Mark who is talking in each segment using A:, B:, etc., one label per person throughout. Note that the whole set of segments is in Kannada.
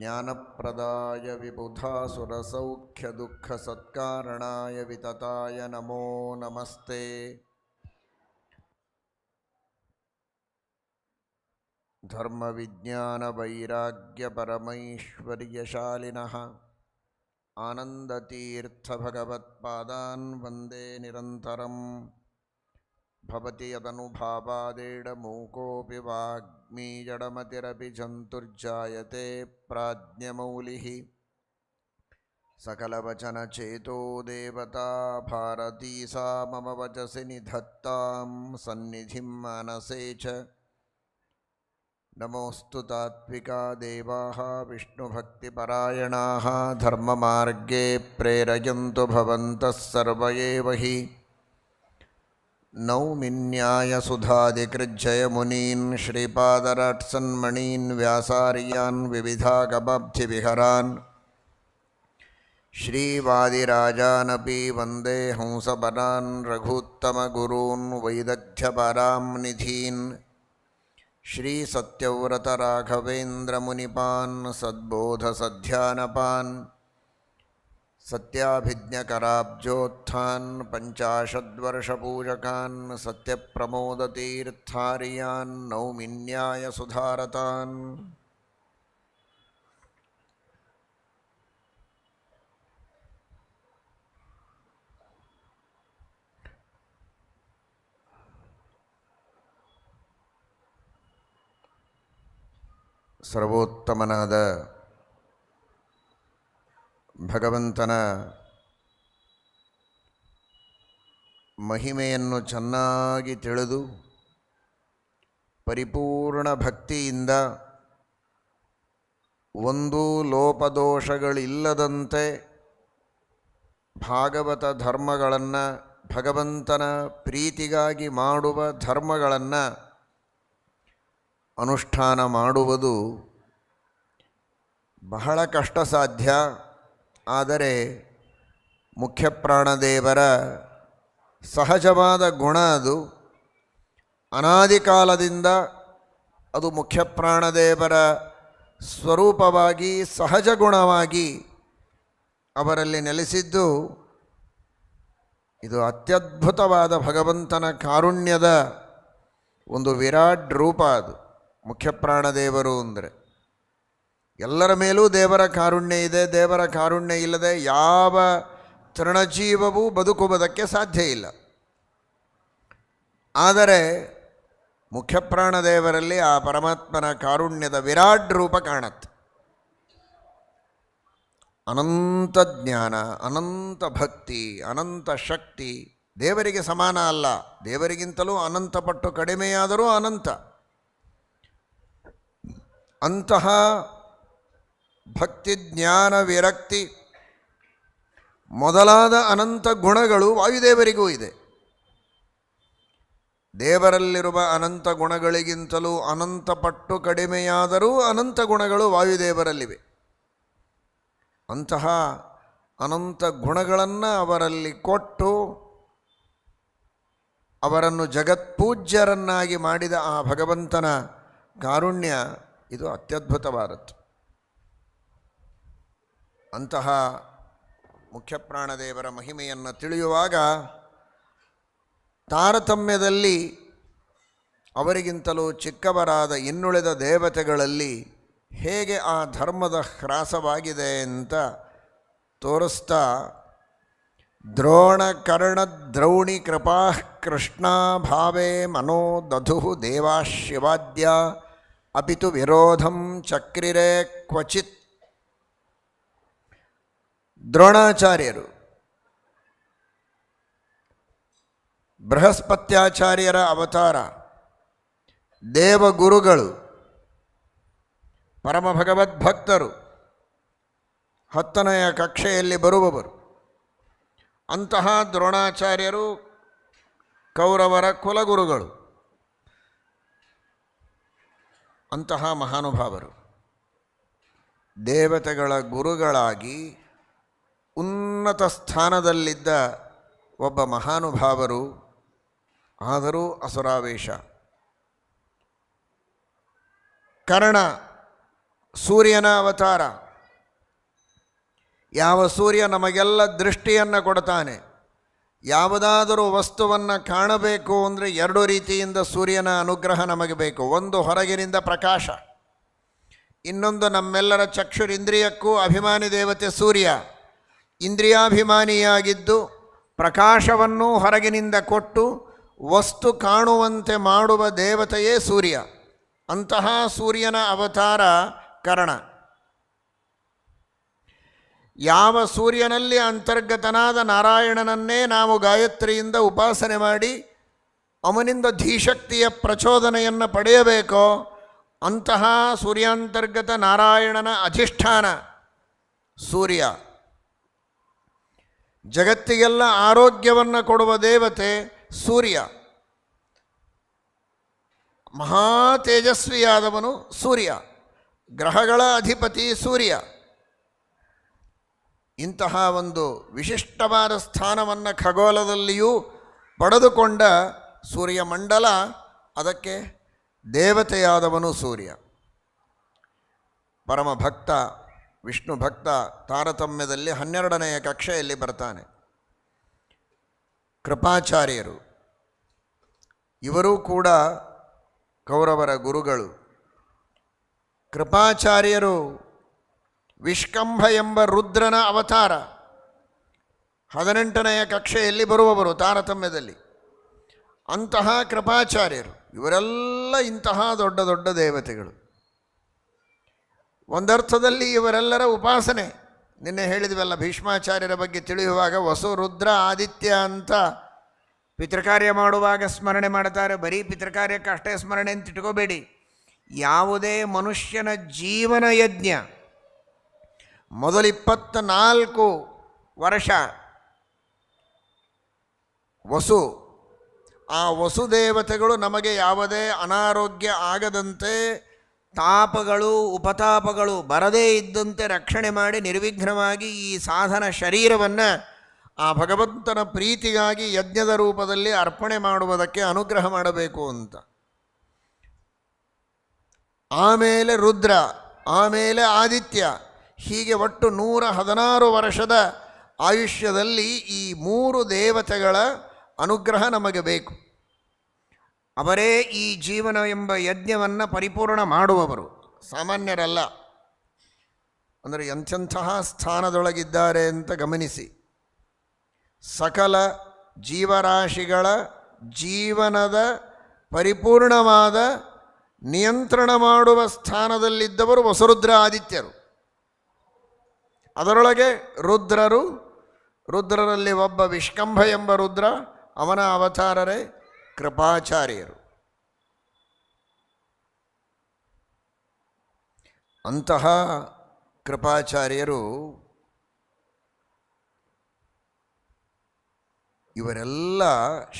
A: ज्ञानप्रदाय विबुधासुरसौख्यदुःखसत्कारणाय वितताय नमो नमस्ते। धर्मविज्ञानवैराग्यपरमैश्वर्यशालिनः आनन्दतीर्थभगवत्पादान् वन्दे निरन्तरम्। भवति यदनुभावादेडमूकोऽपि वाग्मी जडमतिरपि जन्तुर्जायते प्राज्ञमौलिः। सकलवचनचेतो देवता भारती सा मम वचसि निधत्तां सन्निधिं मानसे च। नमोऽस्तु तात्विका देवाः विष्णुभक्तिपरायणाः धर्ममार्गे प्रेरयन्तु भवन्तः सर्व एव हि। नौमिन्यायसुधादिकृज्जयमुनीन् श्रीपादराट्सन्मणीन् व्यासार्यान् विविधागमाब्धिविहरान् श्रीवादिराजानपि वन्दे हंसपरान् रघूत्तमगुरून् वैदग्ध्यपरां निधीन्। श्रीसत्यव्रतराघवेन्द्रमुनिपान् सद्बोधसध्यानपान् सत्याभिज्ञकराब्जोत्थान् पञ्चाशद्वर्षपूजकान् सत्यप्रमोदतीर्थार्यान् नौमिन्यायसुधारतान्। ಸರ್ವೋತ್ತಮನಾದ ಭಗವಂತನ ಮಹಿಮೆಯನ್ನು ಚೆನ್ನಾಗಿ ತಿಳಿದು ಪರಿಪೂರ್ಣ ಭಕ್ತಿಯಿಂದ ಒಂದು ಲೋಪದೋಷಗಳಿಲ್ಲದಂತೆ ಭಾಗವತ ಧರ್ಮಗಳನ್ನು, ಭಗವಂತನ ಪ್ರೀತಿಗಾಗಿ ಮಾಡುವ ಧರ್ಮಗಳನ್ನು ಅನುಷ್ಠಾನ ಮಾಡುವುದು ಬಹಳ ಕಷ್ಟ ಸಾಧ್ಯ. ಆದರೆ ಮುಖ್ಯಪ್ರಾಣದೇವರ ಸಹಜವಾದ ಗುಣ ಅದು. ಅನಾದಿ ಕಾಲದಿಂದ ಅದು ಮುಖ್ಯಪ್ರಾಣದೇವರ ಸ್ವರೂಪವಾಗಿ ಸಹಜ ಗುಣವಾಗಿ ಅವರಲ್ಲಿ ನೆಲೆಸಿದ್ದು. ಇದು ಅತ್ಯದ್ಭುತವಾದ ಭಗವಂತನ ಕಾರುಣ್ಯದ ಒಂದು ವಿರಾಟ್ ರೂಪ ಅದು. ಮುಖ್ಯಪ್ರಾಣದೇವರು ಅಂದರೆ ಎಲ್ಲರ ಮೇಲೂ ದೇವರ ಕಾರುಣ್ಯ ಇದೆ. ದೇವರ ಕಾರುಣ್ಯ ಇಲ್ಲದೆ ಯಾವ ತೃಣಜೀವವೂ ಬದುಕುವುದಕ್ಕೆ ಸಾಧ್ಯ ಇಲ್ಲ. ಆದರೆ ಮುಖ್ಯಪ್ರಾಣದೇವರಲ್ಲಿ ಆ ಪರಮಾತ್ಮನ ಕಾರುಣ್ಯದ ವಿರಾಟ್ ರೂಪ ಕಾಣುತ್ತೆ. ಅನಂತ ಜ್ಞಾನ, ಅನಂತ ಭಕ್ತಿ, ಅನಂತ ಶಕ್ತಿ. ದೇವರಿಗೆ ಸಮಾನ ಅಲ್ಲ, ದೇವರಿಗಿಂತಲೂ ಅನಂತ ಪಟ್ಟು ಕಡಿಮೆಯಾದರೂ ಅನಂತ. ಅಂತಹ ಭಕ್ತಿ, ಜ್ಞಾನ, ವಿರಕ್ತಿ ಮೊದಲಾದ ಅನಂತ ಗುಣಗಳು ವಾಯುದೇವರಿಗೂ ಇದೆ. ದೇವರಲ್ಲಿರುವ ಅನಂತ ಗುಣಗಳಿಗಿಂತಲೂ ಅನಂತ ಪಟ್ಟು ಕಡಿಮೆಯಾದರೂ ಅನಂತ ಗುಣಗಳು ವಾಯುದೇವರಲ್ಲಿವೆ. ಅಂತಹ ಅನಂತ ಗುಣಗಳನ್ನು ಅವರಲ್ಲಿ ಕೊಟ್ಟು ಅವರನ್ನು ಜಗತ್ಪೂಜ್ಯರನ್ನಾಗಿ ಮಾಡಿದ ಆ ಭಗವಂತನ ಕಾರುಣ್ಯ ಇದು ಅತ್ಯದ್ಭುತವಾದದ್ದು. ಅಂತಹ ಮುಖ್ಯಪ್ರಾಣದೇವರ ಮಹಿಮೆಯನ್ನು ತಿಳಿಯುವಾಗ ತಾರತಮ್ಯದಲ್ಲಿ ಅವರಿಗಿಂತಲೂ ಚಿಕ್ಕವರಾದ ಇನ್ನುಳಿದ ದೇವತೆಗಳಲ್ಲಿ ಹೇಗೆ ಆ ಧರ್ಮದ ಹ್ರಾಸವಾಗಿದೆ ಅಂತ ತೋರಿಸ್ತಾ, ದ್ರೋಣ ಕರ್ಣ ದ್ರೌಣಿ ಕೃಪಾ ಕೃಷ್ಣ ಭಾವೇ ಮನೋ ದಧು ದೇವಾ ಶಿವಾದ್ಯ ಅಪಿತು ವಿರೋಧಂ ಚಕ್ರಿರೆ ಕ್ವಚಿತ್. ದ್ರೋಣಾಚಾರ್ಯರು ಬೃಹಸ್ಪತ್ಯಾಚಾರ್ಯರ ಅವತಾರ, ದೇವಗುರುಗಳು, ಪರಮ ಭಗವದ್ಭಕ್ತರು, 10ನೆಯ ಕಕ್ಷೆಯಲ್ಲಿ ಬರುವವರು. ಅಂತಹ ದ್ರೋಣಾಚಾರ್ಯರು ಕೌರವರ ಕುಲಗುರುಗಳು. ಅಂತಹ ಮಹಾನುಭಾವರು ದೇವತೆಗಳ ಗುರುಗಳಾಗಿ ಉನ್ನತ ಸ್ಥಾನದಲ್ಲಿದ್ದ ಒಬ್ಬ ಮಹಾನುಭಾವರು. ಆದರೂ ಅಸುರಾವೇಶ. ಕರ್ಣ ಸೂರ್ಯನ ಅವತಾರ. ಯಾವ ಸೂರ್ಯ ನಮಗೆಲ್ಲ ದೃಷ್ಟಿಯನ್ನು ಕೊಡ್ತಾನೆ. ಯಾವುದಾದರೂ ವಸ್ತುವನ್ನು ಕಾಣಬೇಕು ಅಂದರೆ ಎರಡು ರೀತಿಯಿಂದ ಸೂರ್ಯನ ಅನುಗ್ರಹ ನಮಗೆ ಬೇಕು. ಒಂದು ಹೊರಗಿನಿಂದ ಪ್ರಕಾಶ, ಇನ್ನೊಂದು ನಮ್ಮೆಲ್ಲರ ಚಕ್ಷುರಿಂದ್ರಿಯಕ್ಕೂ ಅಭಿಮಾನಿ ದೇವತೆ ಸೂರ್ಯ. ಇಂದ್ರಿಯಾಭಿಮಾನಿಯಾಗಿದ್ದು ಪ್ರಕಾಶವನ್ನು ಹೊರಗಿನಿಂದ ಕೊಟ್ಟು ವಸ್ತು ಕಾಣುವಂತೆ ಮಾಡುವ ದೇವತೆಯೇ ಸೂರ್ಯ. ಅಂತಹ ಸೂರ್ಯನ ಅವತಾರ ಕರ್ಣ. ಯಾವ ಸೂರ್ಯನಲ್ಲಿ ಅಂತರ್ಗತನಾದ ನಾರಾಯಣನನ್ನೇ ನಾವು ಗಾಯತ್ರಿಯಿಂದ ಉಪಾಸನೆ ಮಾಡಿ ಅವನಿಂದ ಧೀಶಕ್ತಿಯ ಪ್ರಚೋದನೆಯನ್ನು ಪಡೆಯಬೇಕೋ ಅಂತಹ ಸೂರ್ಯಾಂತರ್ಗತ ನಾರಾಯಣನ ಅಧಿಷ್ಠಾನ ಸೂರ್ಯ. ಜಗತ್ತಿಗೆಲ್ಲ ಆರೋಗ್ಯವನ್ನು ಕೊಡುವ ದೇವತೆ ಸೂರ್ಯ. ಮಹಾ ತೇಜಸ್ವಿಯಾದವನು ಸೂರ್ಯ. ಗ್ರಹಗಳ ಅಧಿಪತಿ ಸೂರ್ಯ. ಇಂತಹ ಒಂದು ವಿಶಿಷ್ಟವಾದ ಸ್ಥಾನವನ್ನು ಖಗೋಲದಲ್ಲಿಯೂ ಪಡೆದುಕೊಂಡ ಸೂರ್ಯಮಂಡಲ, ಅದಕ್ಕೆ ದೇವತೆಯಾದವನು ಸೂರ್ಯ. ಪರಮಭಕ್ತ ವಿಷ್ಣು ಭಕ್ತ ತಾರತಮ್ಯದಲ್ಲಿ 12ನೆಯ ಕಕ್ಷೆಯಲ್ಲಿ ಬರ್ತಾನೆ. ಕೃಪಾಚಾರ್ಯರು ಇವರೂ ಕೂಡ ಕೌರವರ ಗುರುಗಳು. ಕೃಪಾಚಾರ್ಯರು ವಿಷ್ಕಂಭ ಎಂಬ ರುದ್ರನ ಅವತಾರ. 18ನೆಯ ಕಕ್ಷೆಯಲ್ಲಿ ಬರುವವರು ತಾರತಮ್ಯದಲ್ಲಿ. ಅಂತಹ ಕೃಪಾಚಾರ್ಯರು ಇವರೆಲ್ಲ ಇಂತಹ ದೊಡ್ಡ ದೊಡ್ಡ ದೇವತೆಗಳು. ಒಂದರ್ಥದಲ್ಲಿ ಇವರೆಲ್ಲರ ಉಪಾಸನೆ. ನಿನ್ನೆ ಹೇಳಿದ್ವಲ್ಲ, ಭೀಷ್ಮಾಚಾರ್ಯರ ಬಗ್ಗೆ ತಿಳಿಯುವಾಗ ವಸು ರುದ್ರ ಆದಿತ್ಯ ಅಂತ ಪಿತೃಕಾರ್ಯ ಮಾಡುವಾಗ ಸ್ಮರಣೆ ಮಾಡ್ತಾರೆ. ಬರೀ ಪಿತೃಕಾರ್ಯಕ್ಕೆ ಅಷ್ಟೇ ಸ್ಮರಣೆ ಅಂತ ಇಟ್ಕೋಬೇಡಿ. ಯಾವುದೇ ಮನುಷ್ಯನ ಜೀವನ ಯಜ್ಞ ಮೊದಲು 24 ವರ್ಷ ವಸು, ಆ ವಸುದೇವತೆಗಳು ನಮಗೆ ಯಾವುದೇ ಅನಾರೋಗ್ಯ ಆಗದಂತೆ, ತಾಪಗಳು ಉಪತಾಪಗಳು ಬರದೇ ಇದ್ದಂತೆ ರಕ್ಷಣೆ ಮಾಡಿ ನಿರ್ವಿಘ್ನವಾಗಿ ಈ ಸಾಧನ ಶರೀರವನ್ನು ಆ ಭಗವಂತನ ಪ್ರೀತಿಗಾಗಿ ಯಜ್ಞದ ರೂಪದಲ್ಲಿ ಅರ್ಪಣೆ ಮಾಡುವುದಕ್ಕೆ ಅನುಗ್ರಹ ಮಾಡಬೇಕು ಅಂತ. ಆಮೇಲೆ ರುದ್ರ, ಆಮೇಲೆ ಆದಿತ್ಯ, ಹೀಗೆ ಒಟ್ಟು 116 ವರ್ಷದ ಆಯುಷ್ಯದಲ್ಲಿ ಈ 3 ದೇವತೆಗಳ ಅನುಗ್ರಹ ನಮಗೆ ಬೇಕು. ಅವರೇ ಈ ಜೀವನ ಎಂಬ ಯಜ್ಞವನ್ನು ಪರಿಪೂರ್ಣ ಮಾಡುವವರು, ಸಾಮಾನ್ಯರಲ್ಲ. ಅಂದರೆ ಎಂಥೆಂತಹ ಸ್ಥಾನದೊಳಗಿದ್ದಾರೆ ಅಂತ ಗಮನಿಸಿ. ಸಕಲ ಜೀವರಾಶಿಗಳ ಜೀವನದ ಪರಿಪೂರ್ಣವಾದ ನಿಯಂತ್ರಣ ಮಾಡುವ ಸ್ಥಾನದಲ್ಲಿದ್ದವರು ವಸುರುದ್ರ ಆದಿತ್ಯರು. ಅದರೊಳಗೆ ರುದ್ರರು. ರುದ್ರರಲ್ಲಿ ಒಬ್ಬ ವಿಷ್ಕಂಭ ಎಂಬ ರುದ್ರ, ಅವನ ಅವತಾರರೇ ಕೃಪಾಚಾರ್ಯರು. ಅಂತಹ ಕೃಪಾಚಾರ್ಯರು ಇವರೆಲ್ಲ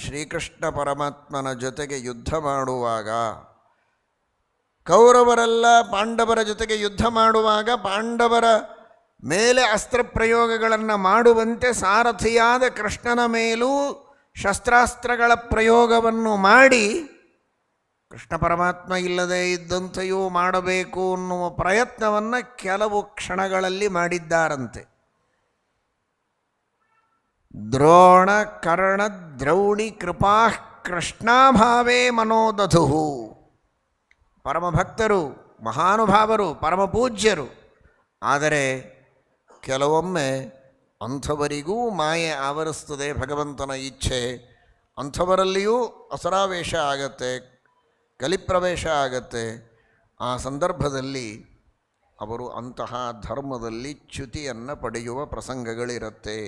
A: ಶ್ರೀಕೃಷ್ಣ ಪರಮಾತ್ಮನ ಜೊತೆಗೆ ಯುದ್ಧ ಮಾಡುವಾಗ, ಕೌರವರೆಲ್ಲ ಪಾಂಡವರ ಜೊತೆಗೆ ಯುದ್ಧ ಮಾಡುವಾಗ ಪಾಂಡವರ ಮೇಲೆ ಅಸ್ತ್ರ ಪ್ರಯೋಗಗಳನ್ನು ಮಾಡುವಂತೆ ಸಾರಥಿಯಾದ ಕೃಷ್ಣನ ಮೇಲೂ ಶಸ್ತ್ರಾಸ್ತ್ರಗಳ ಪ್ರಯೋಗವನ್ನು ಮಾಡಿ ಕೃಷ್ಣ ಪರಮಾತ್ಮ ಇಲ್ಲದೇ ಇದ್ದಂತೆಯೂ ಮಾಡಬೇಕು ಅನ್ನುವ ಪ್ರಯತ್ನವನ್ನು ಕೆಲವು ಕ್ಷಣಗಳಲ್ಲಿ ಮಾಡಿದ್ದಾರಂತೆ. ದ್ರೋಣ ಕರ್ಣ ದ್ರೌಣಿ ಕೃಪಾ ಕೃಷ್ಣಾಭಾವೇ ಮನೋದಧು. ಪರಮಭಕ್ತರು, ಮಹಾನುಭಾವರು, ಪರಮಪೂಜ್ಯರು. ಆದರೆ ಕೆಲವೊಮ್ಮೆ ಅಂಥವರಿಗೂ ಮಾಯೆ ಆವರಿಸ್ತದೆ, ಭಗವಂತನ ಇಚ್ಛೆ. ಅಂಥವರಲ್ಲಿಯೂ ಅಸರಾವೇಶ ಆಗತ್ತೆ, ಕಲಿಪ್ರವೇಶ ಆಗತ್ತೆ. ಆ ಸಂದರ್ಭದಲ್ಲಿ ಅವರು ಅಂತಹ ಧರ್ಮದಲ್ಲಿ ಚ್ಯುತಿಯನ್ನು ಪಡೆಯುವ ಪ್ರಸಂಗಗಳಿರುತ್ತೆ.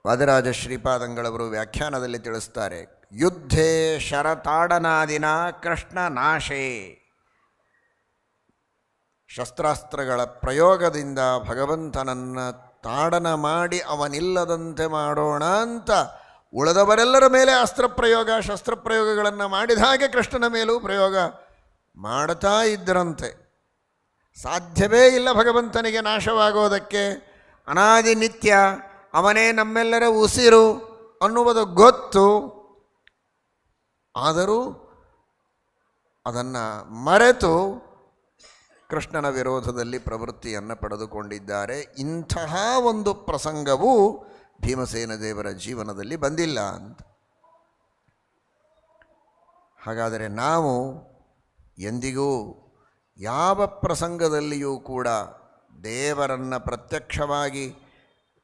A: ವಾದಿರಾಜ ಶ್ರೀಪಾದಂಗಳವರು ವ್ಯಾಖ್ಯಾನದಲ್ಲಿ ತಿಳಿಸ್ತಾರೆ, ಯುದ್ಧೇ ಶರತಾಡನಾದಿನ ಕೃಷ್ಣ ನಾಶೇ. ಶಸ್ತ್ರಾಸ್ತ್ರಗಳ ಪ್ರಯೋಗದಿಂದ ಭಗವಂತನನ್ನು ತಾಡನ ಮಾಡಿ ಅವನಿಲ್ಲದಂತೆ ಮಾಡೋಣ ಅಂತ ಉಳಿದವರೆಲ್ಲರ ಮೇಲೆ ಅಸ್ತ್ರಪ್ರಯೋಗ ಶಸ್ತ್ರಪ್ರಯೋಗಗಳನ್ನು ಮಾಡಿದ ಹಾಗೆ ಕೃಷ್ಣನ ಮೇಲೂ ಪ್ರಯೋಗ ಮಾಡ್ತಾ ಇದ್ದರಂತೆ. ಸಾಧ್ಯವೇ ಇಲ್ಲ ಭಗವಂತನಿಗೆ ನಾಶವಾಗೋದಕ್ಕೆ. ಅನಾದಿ ನಿತ್ಯ ಅವನೇ ನಮ್ಮೆಲ್ಲರ ಉಸಿರು ಅನ್ನುವುದು ಗೊತ್ತು. ಆದರೂ ಅದನ್ನು ಮರೆತು ಕೃಷ್ಣನ ವಿರೋಧದಲ್ಲಿ ಪ್ರವೃತ್ತಿಯನ್ನು ಪಡೆದುಕೊಂಡಿದ್ದಾರೆ. ಇಂತಹ ಒಂದು ಪ್ರಸಂಗವೂ ಭೀಮಸೇನ ದೇವರ ಜೀವನದಲ್ಲಿ ಬಂದಿಲ್ಲ ಅಂತ. ಹಾಗಾದರೆ ನಾವು ಎಂದಿಗೂ ಯಾವ ಪ್ರಸಂಗದಲ್ಲಿಯೂ ಕೂಡ ದೇವರನ್ನು ಪ್ರತ್ಯಕ್ಷವಾಗಿ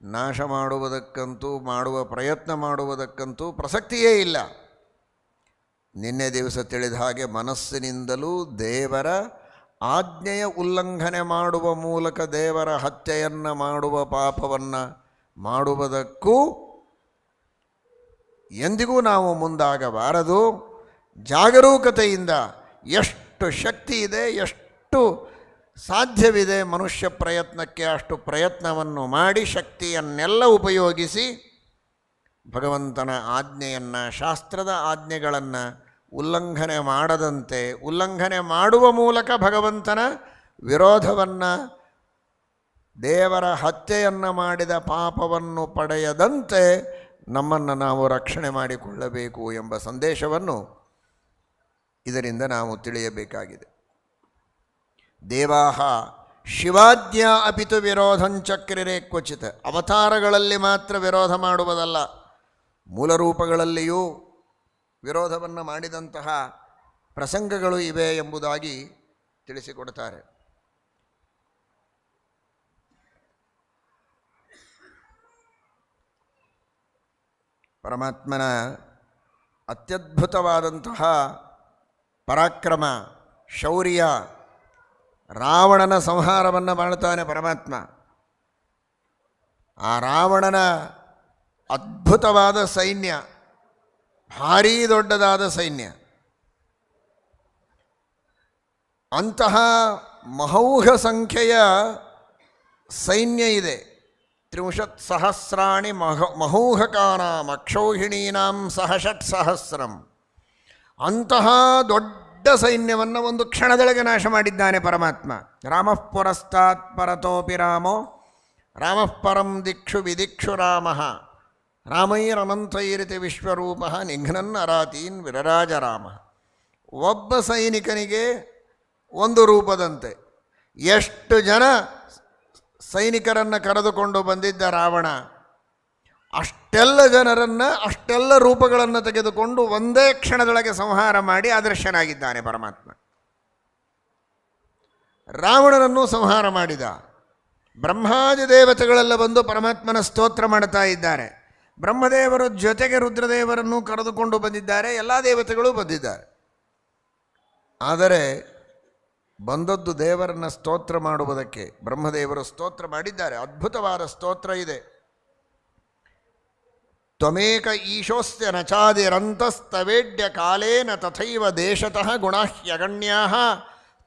A: ನಾಶ ಮಾಡುವುದಕ್ಕಂತೂ ಮಾಡುವ ಪ್ರಯತ್ನ ಮಾಡುವುದಕ್ಕಂತೂ ಪ್ರಸಕ್ತಿಯೇ ಇಲ್ಲ. ನಿನ್ನೆ ದಿವಸ ತಿಳಿದ ಹಾಗೆ ಮನಸ್ಸಿನಿಂದಲೂ ದೇವರ ಆಜ್ಞೆಯ ಉಲ್ಲಂಘನೆ ಮಾಡುವ ಮೂಲಕ ದೇವರ ಹತ್ಯೆಯನ್ನು ಮಾಡುವ ಪಾಪವನ್ನು ಮಾಡುವುದಕ್ಕೂ ಎಂದಿಗೂ ನಾವು ಮುಂದಾಗಬಾರದು. ಜಾಗರೂಕತೆಯಿಂದ ಎಷ್ಟು ಶಕ್ತಿ ಇದೆ, ಎಷ್ಟು ಸಾಧ್ಯವಿದೆ ಮನುಷ್ಯ ಪ್ರಯತ್ನಕ್ಕೆ ಅಷ್ಟು ಪ್ರಯತ್ನವನ್ನು ಮಾಡಿ ಶಕ್ತಿಯನ್ನೆಲ್ಲ ಉಪಯೋಗಿಸಿ ಭಗವಂತನ ಆಜ್ಞೆಯನ್ನು, ಶಾಸ್ತ್ರದ ಆಜ್ಞೆಗಳನ್ನು ಉಲ್ಲಂಘನೆ ಮಾಡದಂತೆ, ಉಲ್ಲಂಘನೆ ಮಾಡುವ ಮೂಲಕ ಭಗವಂತನ ವಿರೋಧವನ್ನು, ದೇವರ ಹತ್ಯೆಯನ್ನು ಮಾಡಿದ ಪಾಪವನ್ನು ಪಡೆಯದಂತೆ ನಮ್ಮನ್ನು ನಾವು ರಕ್ಷಣೆ ಮಾಡಿಕೊಳ್ಳಬೇಕು ಎಂಬ ಸಂದೇಶವನ್ನು ಇದರಿಂದ ನಾವು ತಿಳಿಯಬೇಕಾಗಿದೆ. ದೇವಾಹ ಶಿವಾಜ್ಞಾ ಅಪಿತು ವಿರೋಧಂಚಕ್ರಿರೇ ಕ್ವಚಿತ್. ಅವತಾರಗಳಲ್ಲಿ ಮಾತ್ರ ವಿರೋಧ ಮಾಡುವುದಲ್ಲ, ಮೂಲ ರೂಪಗಳಲ್ಲಿಯೂ ವಿರೋಧವನ್ನು ಮಾಡಿದಂತಹ ಪ್ರಸಂಗಗಳು ಇವೆ ಎಂಬುದಾಗಿ ತಿಳಿಸಿಕೊಡ್ತಾರೆ. ಪರಮಾತ್ಮನ ಅತ್ಯದ್ಭುತವಾದಂತಹ ಪರಾಕ್ರಮ, ಶೌರ್ಯ, ರಾವಣನ ಸಂಹಾರವನ್ನು ಮಾಡ್ತಾನೆ ಪರಮಾತ್ಮ. ಆ ರಾವಣನ ಅದ್ಭುತವಾದ ಸೈನ್ಯ, ಭಾರೀ ದೊಡ್ಡದಾದ ಸೈನ್ಯ, ಅಂತಹ ಮಹೌಘ ಸಂಖ್ಯೆಯ ಸೈನ್ಯ ಇದೆ. 30,000 ಮಹೌಘಕಾನಾಂ ಅಕ್ಷೌಹಿಣೀನಾಂ ಸಹ 6,000. ಅಂತಹ ದೊಡ್ಡ ಸೈನ್ಯವನ್ನು ಒಂದು ಕ್ಷಣದೊಳಗೆ ನಾಶ ಮಾಡಿದ್ದಾನೆ ಪರಮಾತ್ಮ. ರಾಮಃ ಪುರಸ್ತಾತ್ ಪರತೋಪಿ ರಾಮೋ ರಾಮಃ ಪರಂ ದಿಕ್ಷು ವಿದಿಕ್ಷು ರಾಮಃ ರಾಮೈರನಂತೈರಿತಿ ವಿಶ್ವರೂಪ ನಿಘ್ನನ್ ಅರಾತೀನ್ ವಿರರಾಜ ರಾಮ. ಒಬ್ಬ ಸೈನಿಕನಿಗೆ ಒಂದು ರೂಪದಂತೆ ಎಷ್ಟು ಜನ ಸೈನಿಕರನ್ನು ಕರೆದುಕೊಂಡು ಬಂದಿದ್ದ ರಾವಣ, ಅಷ್ಟೆಲ್ಲ ಜನರನ್ನು, ಅಷ್ಟೆಲ್ಲ ರೂಪಗಳನ್ನು ತೆಗೆದುಕೊಂಡು ಒಂದೇ ಕ್ಷಣದೊಳಗೆ ಸಂಹಾರ ಮಾಡಿ ಅದೃಶ್ಯನಾಗಿದ್ದಾನೆ ಪರಮಾತ್ಮ. ರಾವಣನನ್ನು ಸಂಹಾರ ಮಾಡಿದ. ಬ್ರಹ್ಮಾದಿ ದೇವತೆಗಳೆಲ್ಲ ಬಂದು ಪರಮಾತ್ಮನ ಸ್ತೋತ್ರ ಮಾಡ್ತಾ ಇದ್ದಾರೆ. ಬ್ರಹ್ಮದೇವರು ಜೊತೆಗೆ ರುದ್ರದೇವರನ್ನು ಕರೆದುಕೊಂಡು ಬಂದಿದ್ದಾರೆ, ಎಲ್ಲ ದೇವತೆಗಳು ಬಂದಿದ್ದಾರೆ. ಆದರೆ ಬಂದದ್ದು ದೇವರನ್ನು ಸ್ತೋತ್ರ ಮಾಡುವುದಕ್ಕೆ. ಬ್ರಹ್ಮದೇವರು ಸ್ತೋತ್ರ ಮಾಡಿದ್ದಾರೆ, ಅದ್ಭುತವಾದ ಸ್ತೋತ್ರ ಇದೆ. ತ್ವಮೇಕ ಈಶೋಸ್ಯ ನಚಾದಿರಂತಸ್ತವೇಡ್ಯ ಕಾಲೇನ ತಥೈವ ದೇಶತಃ ಗುಣಾಹ್ಯಗಣ್ಯಾಃ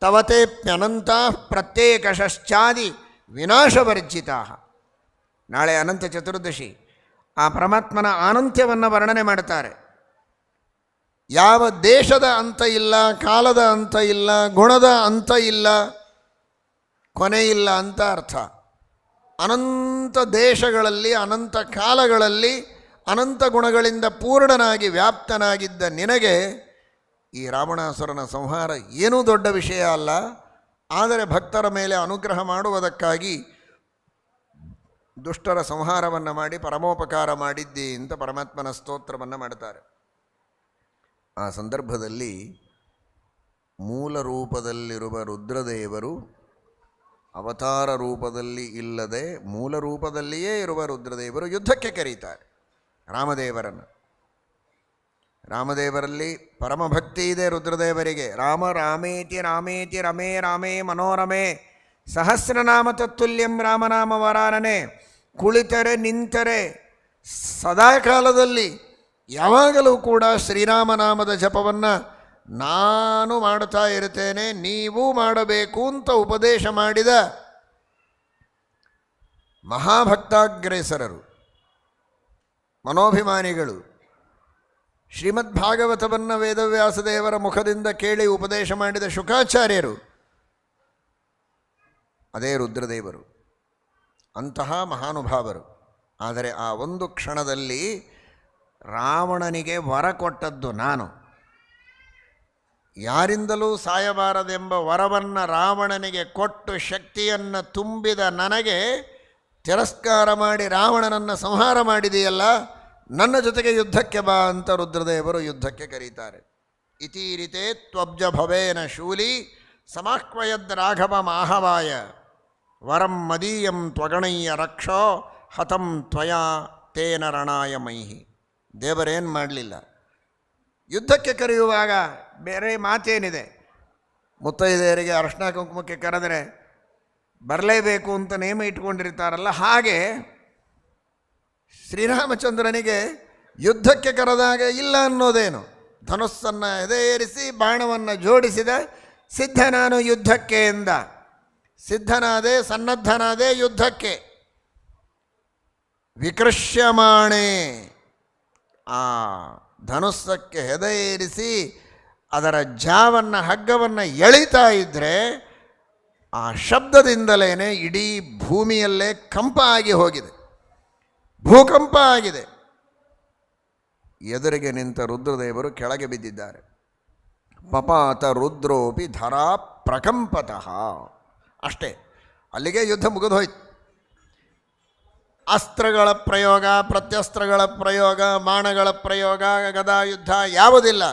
A: ತವತೇಪ್ಯನಂತಾಃ ಪ್ರತ್ಯೇಕಶ್ಚಾದಿ ವಿನಾಶವರ್ಜಿತಾಃ. ನಾಳೆ ಅನಂತ ಚತುರ್ದಶಿ. ಆ ಪರಮಾತ್ಮನ ಅನಂತ್ಯವನ್ನು ವರ್ಣನೆ ಮಾಡ್ತಾರೆ. ಯಾವ ದೇಶದ ಅಂತ ಇಲ್ಲ, ಕಾಲದ ಅಂತ ಇಲ್ಲ, ಗುಣದ ಅಂತ ಇಲ್ಲ, ಕೊನೆ ಇಲ್ಲ ಅಂತ ಅರ್ಥ. ಅನಂತ ದೇಶಗಳಲ್ಲಿ, ಅನಂತ ಕಾಲಗಳಲ್ಲಿ, ಅನಂತ ಗುಣಗಳಿಂದ ಪೂರ್ಣನಾಗಿ ವ್ಯಾಪ್ತನಾಗಿದ್ದ ನಿನಗೆ ಈ ರಾವಣಾಸುರನ ಸಂಹಾರ ಏನೂ ದೊಡ್ಡ ವಿಷಯ ಅಲ್ಲ. ಆದರೆ ಭಕ್ತರ ಮೇಲೆ ಅನುಗ್ರಹ ಮಾಡುವುದಕ್ಕಾಗಿ ದುಷ್ಟರ ಸಂಹಾರವನ್ನು ಮಾಡಿ ಪರಮೋಪಕಾರ ಮಾಡಿದ್ದಿ ಅಂತ ಪರಮಾತ್ಮನ ಸ್ತೋತ್ರವನ್ನು ಮಾಡ್ತಾರೆ. ಆ ಸಂದರ್ಭದಲ್ಲಿ ಮೂಲ ರೂಪದಲ್ಲಿರುವ ರುದ್ರದೇವರು ಅವತಾರ ರೂಪದಲ್ಲಿ ಇಲ್ಲದೆ ಮೂಲ ರೂಪದಲ್ಲಿಯೇ ಇರುವ ರುದ್ರದೇವರು ಯುದ್ಧಕ್ಕೆ ಕರೀತಾರೆ ರಾಮದೇವರನ್ನು. ರಾಮದೇವರಲ್ಲಿ ಪರಮಭಕ್ತಿ ಇದೆ ರುದ್ರದೇವರಿಗೆ. ರಾಮ ರಾಮೇತಿ ರಾಮೇತಿ ರಮೇ ರಾಮೇ ಮನೋರಮೆ ಸಹಸ್ರನಾಮ ತತ್ತುಲ್ಯಂ ರಾಮನಾಮ ವರಾನನೆ. ಕುಳಿತರೆ ನಿಂತರೆ ಸದಾಕಾಲದಲ್ಲಿ ಯಾವಾಗಲೂ ಕೂಡ ಶ್ರೀರಾಮನಾಮದ ಜಪವನ್ನು ನಾನು ಮಾಡ್ತಾ ಇರ್ತೇನೆ, ನೀವೂ ಮಾಡಬೇಕು ಅಂತ ಉಪದೇಶ ಮಾಡಿದ ಮಹಾಭಕ್ತಾಗ್ರೇಸರರು, ಮನೋಭಿಮಾನಿಗಳು. ಶ್ರೀಮದ್ಭಾಗವತವನ್ನು ವೇದವ್ಯಾಸದೇವರ ಮುಖದಿಂದ ಕೇಳಿ ಉಪದೇಶ ಮಾಡಿದ ಶುಕಾಚಾರ್ಯರು ಅದೇ ರುದ್ರದೇವರು. ಅಂತಹ ಮಹಾನುಭಾವರು. ಆದರೆ ಆ ಒಂದು ಕ್ಷಣದಲ್ಲಿ ರಾವಣನಿಗೆ ವರ ಕೊಟ್ಟದ್ದು ನಾನು. ಯಾರಿಂದಲೂ ಸಾಯಬಾರದೆಂಬ ವರವನ್ನು ರಾವಣನಿಗೆ ಕೊಟ್ಟು ಶಕ್ತಿಯನ್ನು ತುಂಬಿದ ನನಗೆ ತಿರಸ್ಕಾರ ಮಾಡಿ ರಾವಣನನ್ನು ಸಂಹಾರ ಮಾಡಿದೆಯಲ್ಲ, ನನ್ನ ಜೊತೆಗೆ ಯುದ್ಧಕ್ಕೆ ಬಾ ಅಂತ ರುದ್ರದೇವರು ಯುದ್ಧಕ್ಕೆ ಕರೀತಾರೆ. ಇತೀರಿತೆ ತ್ವಬ್ಜ ಭವೇನ ಶೂಲಿ ಸಮಾಹ್ವಯದ್ ರಾಘವ ಮಾಹವಾಯ ವರಂ ಮದೀಯಂ ತ್ವಗಣಯ್ಯ ರಕ್ಷೋ ಹತಂ ತ್ವಯಾ ತೇನ ರಣಾಯ ಮೈಹಿ. ದೇವರೇನು ಮಾಡಲಿಲ್ಲ, ಯುದ್ಧಕ್ಕೆ ಕರೆಯುವಾಗ ಬೇರೆ ಮಾತೇನಿದೆ, ಮುತ್ತೈದೆಯರಿಗೆ ಅರ್ಶಿನ ಕುಂಕುಮಕ್ಕೆ ಕರೆದರೆ ಬರಲೇಬೇಕು ಅಂತ ನೇಮ ಇಟ್ಕೊಂಡಿರ್ತಾರಲ್ಲ, ಹಾಗೆ ಶ್ರೀರಾಮಚಂದ್ರನಿಗೆ ಯುದ್ಧಕ್ಕೆ ಕರೆದಾಗ ಇಲ್ಲ ಅನ್ನೋದೇನು, ಧನುಸ್ಸನ್ನು ಎದೆಯೇರಿಸಿ ಬಾಣವನ್ನು ಜೋಡಿಸಿದ, ಸಿದ್ಧ ನಾನು ಯುದ್ಧಕ್ಕೆ ಎಂದ. ಸಿದ್ಧನಾದೆ, ಸನ್ನದ್ಧನಾದೆ ಯುದ್ಧಕ್ಕೆ. ವಿಕೃಷ್ಯಮಾಣೆ, ಆ ಧನುಸ್ಸಕ್ಕೆ ಹೆದೆಯೇರಿಸಿ ಅದರ ಜಾವನ್ನು ಹಗ್ಗವನ್ನು ಎಳಿತಾ ಇದ್ದರೆ ಆ ಶಬ್ದದಿಂದಲೇ ಇಡೀ ಭೂಮಿಯಲ್ಲೇ ಕಂಪ ಆಗಿ ಹೋಗಿದೆ, ಭೂಕಂಪ ಆಗಿದೆ. ಎದುರಿಗೆ ನಿಂತ ರುದ್ರದೇವರು ಕೆಳಗೆ ಬಿದ್ದಿದ್ದಾರೆ. ಪಪಾತ ರುದ್ರೋಪಿ ಧರಾ ಪ್ರಕಂಪತಃ. ಅಷ್ಟೇ, ಅಲ್ಲಿಗೆ ಯುದ್ಧ ಮುಗಿದೋಯ್ತು. ಅಸ್ತ್ರಗಳ ಪ್ರಯೋಗ, ಪ್ರತ್ಯಸ್ತ್ರಗಳ ಪ್ರಯೋಗ, ಬಾಣಗಳ ಪ್ರಯೋಗ, ಗದಾ ಯುದ್ಧ ಯಾವುದಿಲ್ಲ.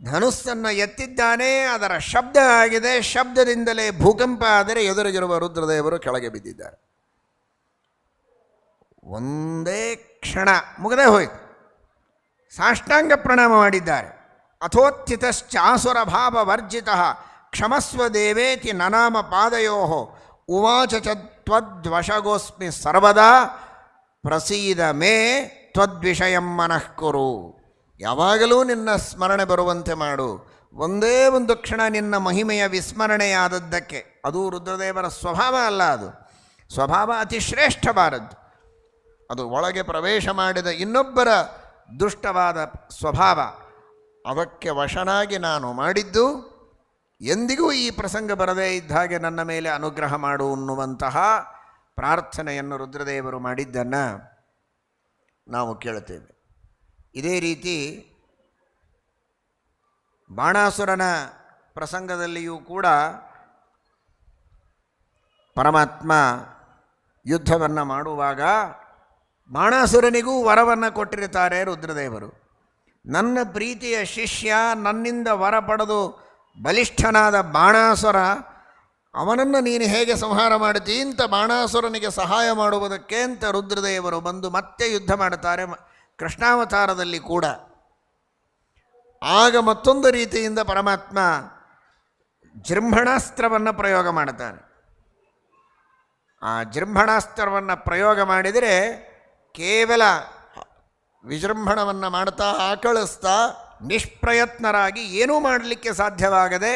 A: ಧನುಸ್ಸನ್ನು ಎತ್ತಿದ್ದಾನೆ, ಅದರ ಶಬ್ದ ಆಗಿದೆ, ಶಬ್ದದಿಂದಲೇ ಭೂಕಂಪ ಆದರೆ ಎದುರಿಗಿರುವ ರುದ್ರದೇವರು ಕೆಳಗೆ ಬಿದ್ದಿದ್ದಾರೆ. ಒಂದೇ ಕ್ಷಣ ಮುಗದೇ ಹೋಯ್ತು. ಸಾಷ್ಟಾಂಗ ಪ್ರಣಾಮ ಮಾಡಿದ್ದಾರೆ. ಅಥೋತ್ಥಿತಶ್ಚಾಸುರ ಭಾವ ವರ್ಜಿತ ಕ್ಷಮಸ್ವ ದೇವೇತಿ ನನಾಮ ಪಾದಯೋ ಉವಾಚ ಚ ತ್ವದ್ವಶಗೋಸ್ಮಿ ಸರ್ವದಾ ಪ್ರಸೀದ ಮೇ ತ್ವದ್ವಿಷಯಂ ಮನಃಕುರು. ಯಾವಾಗಲೂ ನಿನ್ನ ಸ್ಮರಣೆ ಬರುವಂತೆ ಮಾಡು. ಒಂದೇ ಒಂದು ಕ್ಷಣ ನಿನ್ನ ಮಹಿಮೆಯ ವಿಸ್ಮರಣೆಯಾದದ್ದಕ್ಕೆ, ಅದು ರುದ್ರದೇವರ ಸ್ವಭಾವ ಅಲ್ಲ, ಅದು ಸ್ವಭಾವ ಅತಿ ಶ್ರೇಷ್ಠವಾದದ್ದು. ಅದು ಒಳಗೆ ಪ್ರವೇಶ ಮಾಡಿದ ಇನ್ನೊಬ್ಬರ ದುಷ್ಟವಾದ ಸ್ವಭಾವ. ಅದಕ್ಕೆ ವಶನಾಗಿ ನಾನು ಮಾಡಿದ್ದು, ಎಂದಿಗೂ ಈ ಪ್ರಸಂಗ ಬರದೇ ಇದ್ದ ಹಾಗೆ ನನ್ನ ಮೇಲೆ ಅನುಗ್ರಹ ಮಾಡು ಅನ್ನುವಂತಹ ಪ್ರಾರ್ಥನೆಯನ್ನು ರುದ್ರದೇವರು ಮಾಡಿದ್ದನ್ನು ನಾವು ಕೇಳುತ್ತೇವೆ. ಇದೇ ರೀತಿ ಬಾಣಾಸುರನ ಪ್ರಸಂಗದಲ್ಲಿಯೂ ಕೂಡ ಪರಮಾತ್ಮ ಯುದ್ಧವನ್ನು ಮಾಡುವಾಗ ಬಾಣಾಸುರನಿಗೂ ವರವನ್ನು ಕೊಟ್ಟಿರುತ್ತಾರೆ ರುದ್ರದೇವರು. ನನ್ನ ಪ್ರೀತಿಯ ಶಿಷ್ಯ, ನನ್ನಿಂದ ವರ ಪಡೆದು ಬಲಿಷ್ಠನಾದ ಬಾಣಾಸುರ, ಅವನನ್ನು ನೀನು ಹೇಗೆ ಸಂಹಾರ ಮಾಡ್ತೀ ಅಂತ ಬಾಣಾಸುರನಿಗೆ ಸಹಾಯ ಮಾಡುವುದಕ್ಕೆ ಅಂತ ರುದ್ರದೇವರು ಬಂದು ಮತ್ತೆ ಯುದ್ಧ ಮಾಡುತ್ತಾರೆ ಕೃಷ್ಣಾವತಾರದಲ್ಲಿ ಕೂಡ. ಆಗ ಮತ್ತೊಂದು ರೀತಿಯಿಂದ ಪರಮಾತ್ಮ ಜೃಂಭಣಾಸ್ತ್ರವನ್ನು ಪ್ರಯೋಗ ಮಾಡುತ್ತಾನೆ. ಆ ಜೃಂಭಣಾಸ್ತ್ರವನ್ನು ಪ್ರಯೋಗ ಮಾಡಿದರೆ ಕೇವಲ ವಿಜೃಂಭಣವನ್ನು ಮಾಡ್ತಾ ಆಕಳಿಸ್ತಾ ನಿಷ್ಪ್ರಯತ್ನರಾಗಿ ಏನೂ ಮಾಡಲಿಕ್ಕೆ ಸಾಧ್ಯವಾಗದೆ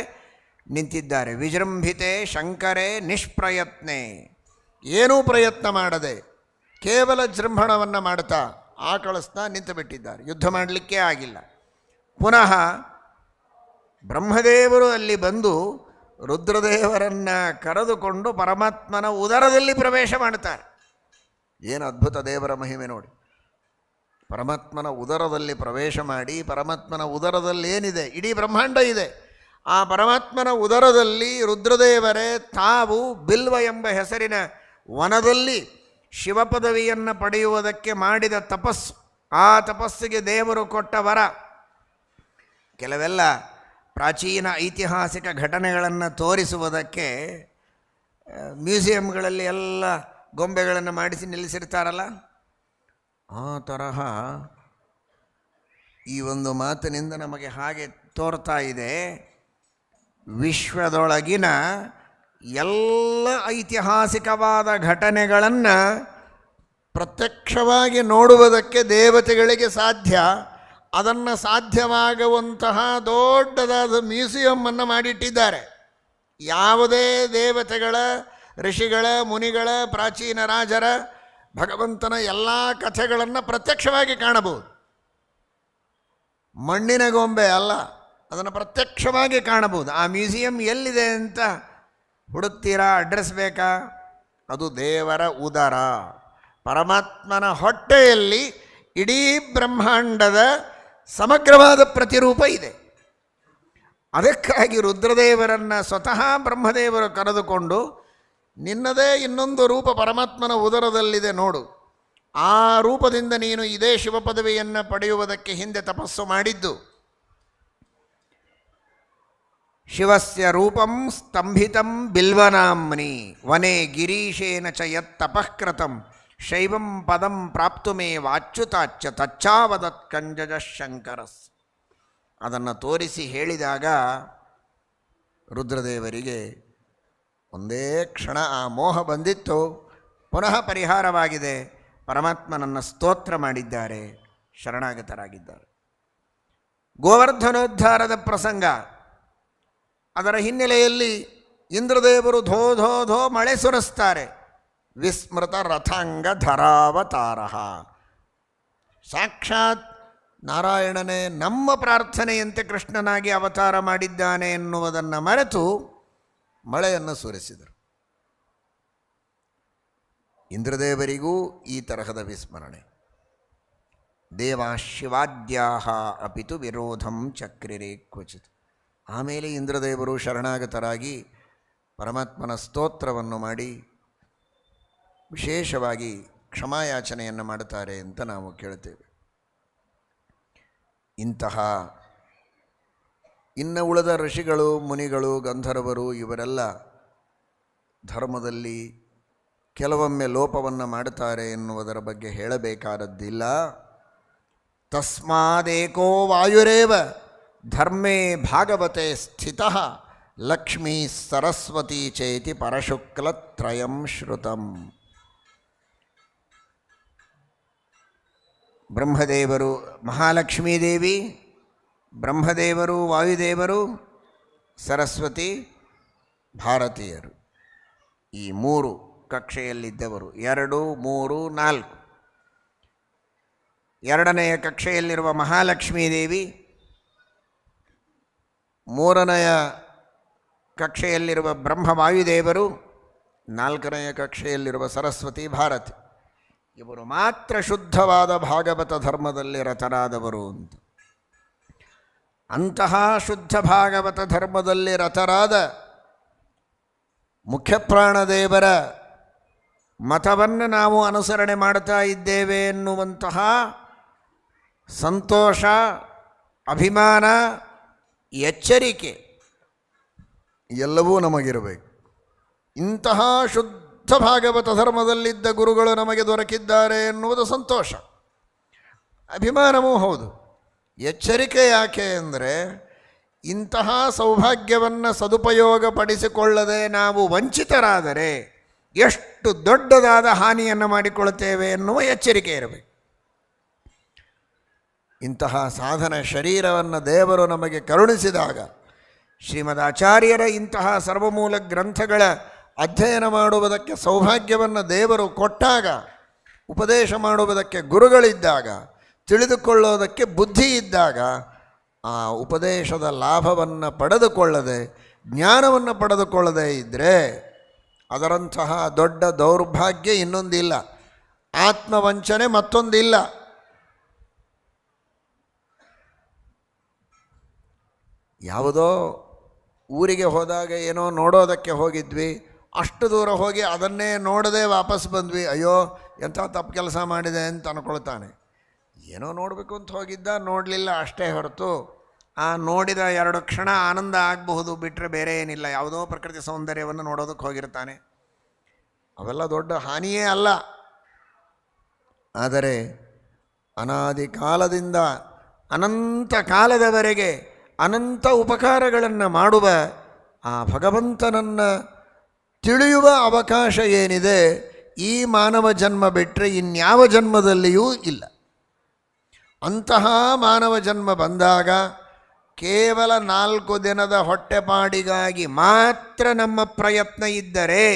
A: ನಿಂತಿದ್ದಾರೆ. ವಿಜೃಂಭಿತೆ ಶಂಕರೇ ನಿಷ್ಪ್ರಯತ್ನೆ, ಏನೂ ಪ್ರಯತ್ನ ಮಾಡದೆ ಕೇವಲ ಜೃಂಭಣವನ್ನು ಮಾಡ್ತಾ ಆಕಳಿಸ್ತಾ ನಿಂತು ಬಿಟ್ಟಿದ್ದಾರೆ. ಯುದ್ಧ ಮಾಡಲಿಕ್ಕೇ ಆಗಿಲ್ಲ. ಪುನಃ ಬ್ರಹ್ಮದೇವರು ಅಲ್ಲಿ ಬಂದು ರುದ್ರದೇವರನ್ನು ಕರೆದುಕೊಂಡು ಪರಮಾತ್ಮನ ಉದರದಲ್ಲಿ ಪ್ರವೇಶ ಮಾಡುತ್ತಾರೆ. ಏನು ಅದ್ಭುತ ದೇವರ ಮಹಿಮೆ ನೋಡಿ. ಪರಮಾತ್ಮನ ಉದರದಲ್ಲಿ ಪ್ರವೇಶ ಮಾಡಿ, ಪರಮಾತ್ಮನ ಉದರದಲ್ಲಿ ಏನಿದೆ, ಇಡೀ ಬ್ರಹ್ಮಾಂಡ ಇದೆ. ಆ ಪರಮಾತ್ಮನ ಉದರದಲ್ಲಿ ರುದ್ರದೇವರೇ ತಾವು ಬಿಲ್ವ ಎಂಬ ಹೆಸರಿನ ವನದಲ್ಲಿ ಶಿವಪದವಿಯನ್ನು ಪಡೆಯುವುದಕ್ಕೆ ಮಾಡಿದ ತಪಸ್ಸು, ಆ ತಪಸ್ಸಿಗೆ ದೇವರು ಕೊಟ್ಟ ವರ. ಕೆಲವೆಲ್ಲ ಪ್ರಾಚೀನ ಐತಿಹಾಸಿಕ ಘಟನೆಗಳನ್ನು ತೋರಿಸುವುದಕ್ಕೆ ಮ್ಯೂಸಿಯಂಗಳಲ್ಲಿ ಎಲ್ಲ ಗೊಂಬೆಗಳನ್ನು ಮಾಡಿಸಿ ನಿಲ್ಲಿಸಿರ್ತಾರಲ್ಲ, ಆ ತರಹ ಈ ಒಂದು ಮಾತಿನಿಂದ ನಮಗೆ ಹಾಗೆ ತೋರ್ತಾ ಇದೆ. ವಿಶ್ವದೊಳಗಿನ ಎಲ್ಲ ಐತಿಹಾಸಿಕವಾದ ಘಟನೆಗಳನ್ನು ಪ್ರತ್ಯಕ್ಷವಾಗಿ ನೋಡುವುದಕ್ಕೆ ದೇವತೆಗಳಿಗೆ ಸಾಧ್ಯ. ಅದನ್ನು ಸಾಧ್ಯವಾಗುವಂತಹ ದೊಡ್ಡದಾದ ಮ್ಯೂಸಿಯಮ್ಮನ್ನು ಮಾಡಿಟ್ಟಿದ್ದಾರೆ. ಯಾವುದೇ ದೇವತೆಗಳ, ಋಷಿಗಳ, ಮುನಿಗಳ, ಪ್ರಾಚೀನ ರಾಜರ, ಭಗವಂತನ ಎಲ್ಲ ಕಥೆಗಳನ್ನು ಪ್ರತ್ಯಕ್ಷವಾಗಿ ಕಾಣಬಹುದು. ಮಣ್ಣಿನ ಗೊಂಬೆ ಅಲ್ಲ, ಅದನ್ನು ಪ್ರತ್ಯಕ್ಷವಾಗಿ ಕಾಣಬಹುದು. ಆ ಮ್ಯೂಸಿಯಂ ಎಲ್ಲಿದೆ ಅಂತ ಹುಡುಕ್ತೀರಾ? ಅಡ್ರೆಸ್ ಬೇಕಾ? ಅದು ದೇವರ ಉದರ, ಪರಮಾತ್ಮನ ಹೊಟ್ಟೆಯಲ್ಲಿ ಇಡೀ ಬ್ರಹ್ಮಾಂಡದ ಸಮಗ್ರವಾದ ಪ್ರತಿರೂಪ ಇದೆ. ಅದಕ್ಕಾಗಿ ರುದ್ರದೇವರನ್ನು ಸ್ವತಃ ಬ್ರಹ್ಮದೇವರು ಕರೆದುಕೊಂಡು ನಿನ್ನದೇ ಇನ್ನೊಂದು ರೂಪ ಪರಮಾತ್ಮನ ಉದರದಲ್ಲಿದೆ ನೋಡು, ಆ ರೂಪದಿಂದ ನೀನು ಇದೇ ಶಿವಪದವಿಯನ್ನು ಪಡೆಯುವುದಕ್ಕೆ ಹಿಂದೆ ತಪಸ್ಸು ಮಾಡಿದ್ದು. ಶಿವಸ್ಯ ರೂಪಂ ಸ್ತಂಭಿತಂ ಬಿಲ್ವನಾಮ್ನಿ ವನೆ ಗಿರೀಶೇನ ಚ ಯತ್ ತಪಃಕೃತಂ ಶೈವಂ ಪದಂ ಪ್ರಾಪ್ತುಮೇ ವಾಚ್ಯುತಾಚ್ಯ ತಚ್ಚಾವದತ್ ಕಂಜಜ ಶಂಕರಸ್. ಅದನ್ನು ತೋರಿಸಿ ಹೇಳಿದಾಗ ರುದ್ರದೇವರಿಗೆ ಒಂದೇ ಕ್ಷಣ ಆ ಮೋಹ ಬಂದಿತ್ತು, ಪುನಃ ಪರಿಹಾರವಾಗಿದೆ. ಪರಮಾತ್ಮನನ್ನು ಸ್ತೋತ್ರ ಮಾಡಿದ್ದಾರೆ, ಶರಣಾಗತರಾಗಿದ್ದಾರೆ. ಗೋವರ್ಧನೋದ್ಧಾರದ ಪ್ರಸಂಗ, ಅದರ ಹಿನ್ನೆಲೆಯಲ್ಲಿ ಇಂದ್ರದೇವರು ಧೋ ಧೋ ಧೋ ಮಳೆ ಸುರಿಸ್ತಾರೆ. ವಿಸ್ಮೃತ ರಥಾಂಗ ಧರಾವತಾರ, ಸಾಕ್ಷಾತ್ ನಾರಾಯಣನೇ ನಮ್ಮ ಪ್ರಾರ್ಥನೆಯಂತೆ ಕೃಷ್ಣನಾಗಿ ಅವತಾರ ಮಾಡಿದ್ದಾನೆ ಎನ್ನುವುದನ್ನು ಮರೆತು ಮಳೆಯನ್ನು ಸುರಿಸಿದರು. ಇಂದ್ರದೇವರಿಗೂ ಈ ತರಹದ ವಿಸ್ಮರಣೆ. ದೇವಾ ಶಿವಾದ್ಯಾಹ ಅಪಿತು ವಿರೋಧಂ ಚಕ್ರಿರೇ ಕ್ವಚಿತ್. ಆಮೇಲೆ ಇಂದ್ರದೇವರು ಶರಣಾಗತರಾಗಿ ಪರಮಾತ್ಮನ ಸ್ತೋತ್ರವನ್ನು ಮಾಡಿ ವಿಶೇಷವಾಗಿ ಕ್ಷಮಾಯಾಚನೆಯನ್ನು ಮಾಡುತ್ತಾರೆ ಅಂತ ನಾವು ಕೇಳ್ತೇವೆ. ಇಂತಹ ಇನ್ನು ಉಳಿದ ಋಷಿಗಳು, ಮುನಿಗಳು, ಗಂಧರ್ವರು ಇವರೆಲ್ಲ ಧರ್ಮದಲ್ಲಿ ಕೆಲವೊಮ್ಮೆ ಲೋಪವನ್ನು ಮಾಡುತ್ತಾರೆ ಎನ್ನುವುದರ ಬಗ್ಗೆ ಹೇಳಬೇಕಾದದ್ದಿಲ್ಲ. ತಸ್ಮಾದೇಕೋ ವಾಯುರೇವ ಧರ್ಮೇ ಭಾಗವತೆ ಸ್ಥಿತಃ ಲಕ್ಷ್ಮೀ ಸರಸ್ವತಿ ಚೇತಿ ಪರಶುಕ್ಲತ್ರಯಂ ಶ್ರುತಂ. ಬ್ರಹ್ಮದೇವರು, ಮಹಾಲಕ್ಷ್ಮೀದೇವಿ, ಬ್ರಹ್ಮದೇವರು, ವಾಯುದೇವರು, ಸರಸ್ವತಿ, ಭಾರತೀಯರು, ಈ ಮೂರು ಕಕ್ಷೆಯಲ್ಲಿದ್ದವರು. 2, 3, 4. ಎರಡನೆಯ ಕಕ್ಷೆಯಲ್ಲಿರುವ ಮಹಾಲಕ್ಷ್ಮೀದೇವಿ, ಮೂರನೆಯ ಕಕ್ಷೆಯಲ್ಲಿರುವ ಬ್ರಹ್ಮವಾಯುದೇವರು, 4ನೆಯ ಕಕ್ಷೆಯಲ್ಲಿರುವ ಸರಸ್ವತಿ, ಭಾರತಿ. ಇವರು ಮಾತ್ರ ಶುದ್ಧವಾದ ಭಾಗವತ ಧರ್ಮದಲ್ಲಿ ರತರಾದವರು ಅಂತ. ಅಂತಹ ಶುದ್ಧ ಭಾಗವತ ಧರ್ಮದಲ್ಲಿ ರತರಾದ ಮುಖ್ಯಪ್ರಾಣದೇವರ ಮತವನ್ನು ನಾವು ಅನುಸರಣೆ ಮಾಡ್ತಾ ಇದ್ದೇವೆ ಎನ್ನುವಂತಹ ಸಂತೋಷ, ಅಭಿಮಾನ, ಎಚ್ಚರಿಕೆ ಎಲ್ಲವೂ ನಮಗಿರಬೇಕು. ಇಂತಹ ಶುದ್ಧ ಭಾಗವತ ಧರ್ಮದಲ್ಲಿದ್ದ ಗುರುಗಳು ನಮಗೆ ದೊರಕಿದ್ದಾರೆ ಎನ್ನುವುದು ಸಂತೋಷ, ಅಭಿಮಾನವೂ ಹೌದು. ಎಚ್ಚರಿಕೆ ಯಾಕೆ ಅಂದರೆ, ಇಂತಹ ಸೌಭಾಗ್ಯವನ್ನು ಸದುಪಯೋಗಪಡಿಸಿಕೊಳ್ಳದೆ ನಾವು ವಂಚಿತರಾದರೆ ಎಷ್ಟು ದೊಡ್ಡದಾದ ಹಾನಿಯನ್ನು ಮಾಡಿಕೊಳ್ಳುತ್ತೇವೆ ಎನ್ನುವ ಎಚ್ಚರಿಕೆ ಇರಬೇಕು. ಇಂತಹ ಸಾಧನ ಶರೀರವನ್ನು ದೇವರು ನಮಗೆ ಕರುಣಿಸಿದಾಗ, ಶ್ರೀಮದ್ ಆಚಾರ್ಯರ ಇಂತಹ ಸರ್ವಮೂಲ ಗ್ರಂಥಗಳ ಅಧ್ಯಯನ ಮಾಡುವುದಕ್ಕೆ ಸೌಭಾಗ್ಯವನ್ನು ದೇವರು ಕೊಟ್ಟಾಗ, ಉಪದೇಶ ಮಾಡುವುದಕ್ಕೆ ಗುರುಗಳಿದ್ದಾಗ, ತಿಳಿದುಕೊಳ್ಳೋದಕ್ಕೆ ಬುದ್ಧಿ ಇದ್ದಾಗ, ಆ ಉಪದೇಶದ ಲಾಭವನ್ನು ಪಡೆದುಕೊಳ್ಳದೆ, ಜ್ಞಾನವನ್ನು ಪಡೆದುಕೊಳ್ಳದೆ ಇದ್ದರೆ ಅದರಂತಹ ದೊಡ್ಡ ದೌರ್ಭಾಗ್ಯ ಇನ್ನೊಂದಿಲ್ಲ, ಆತ್ಮವಂಚನೆ ಮತ್ತೊಂದಿಲ್ಲ. ಯಾವುದೋ ಊರಿಗೆ ಹೋದಾಗ ಏನೋ ನೋಡೋದಕ್ಕೆ ಹೋಗಿದ್ವಿ, ಅಷ್ಟು ದೂರ ಹೋಗಿ ಅದನ್ನೇ ನೋಡದೆ ವಾಪಸ್ ಬಂದ್ವಿ, ಅಯ್ಯೋ ಎಂಥ ತಪ್ಪು ಕೆಲಸ ಮಾಡಿದೆ ಅಂತ ಅಂದ್ಕೊಳ್ತಾನೆ. ಏನೋ ನೋಡಬೇಕು ಅಂತ ಹೋಗಿದ್ದ, ನೋಡಲಿಲ್ಲ ಅಷ್ಟೇ ಹೊರತು ಆ ನೋಡಿದ 2 ಕ್ಷಣ ಆನಂದ ಆಗಬಹುದು, ಬಿಟ್ಟರೆ ಬೇರೆ ಏನಿಲ್ಲ. ಯಾವುದೋ ಪ್ರಕೃತಿ ಸೌಂದರ್ಯವನ್ನು ನೋಡೋದಕ್ಕೆ ಹೋಗಿರ್ತಾನೆ, ಅವೆಲ್ಲ ದೊಡ್ಡ ಹಾನಿಯೇ ಅಲ್ಲ. ಆದರೆ ಅನಾದಿ ಕಾಲದಿಂದ ಅನಂತ ಕಾಲದವರೆಗೆ ಅನಂತ ಉಪಕಾರಗಳನ್ನು ಮಾಡುವ ಆ ಭಗವಂತನನ್ನು ತಿಳಿಯುವ ಅವಕಾಶ ಏನಿದೆ, ಈ ಮಾನವ ಜನ್ಮ ಬಿಟ್ಟರೆ ಇನ್ಯಾವ ಜನ್ಮದಲ್ಲಿಯೂ ಇಲ್ಲ. ಅಂತಹ ಮಾನವ ಜನ್ಮ ಬಂದಾಗ ಕೇವಲ 4 ದಿನದ ಹೊಟ್ಟೆಪಾಡಿಗಾಗಿ ಮಾತ್ರ ನಮ್ಮ ಪ್ರಯತ್ನ ಇದ್ದರೆ,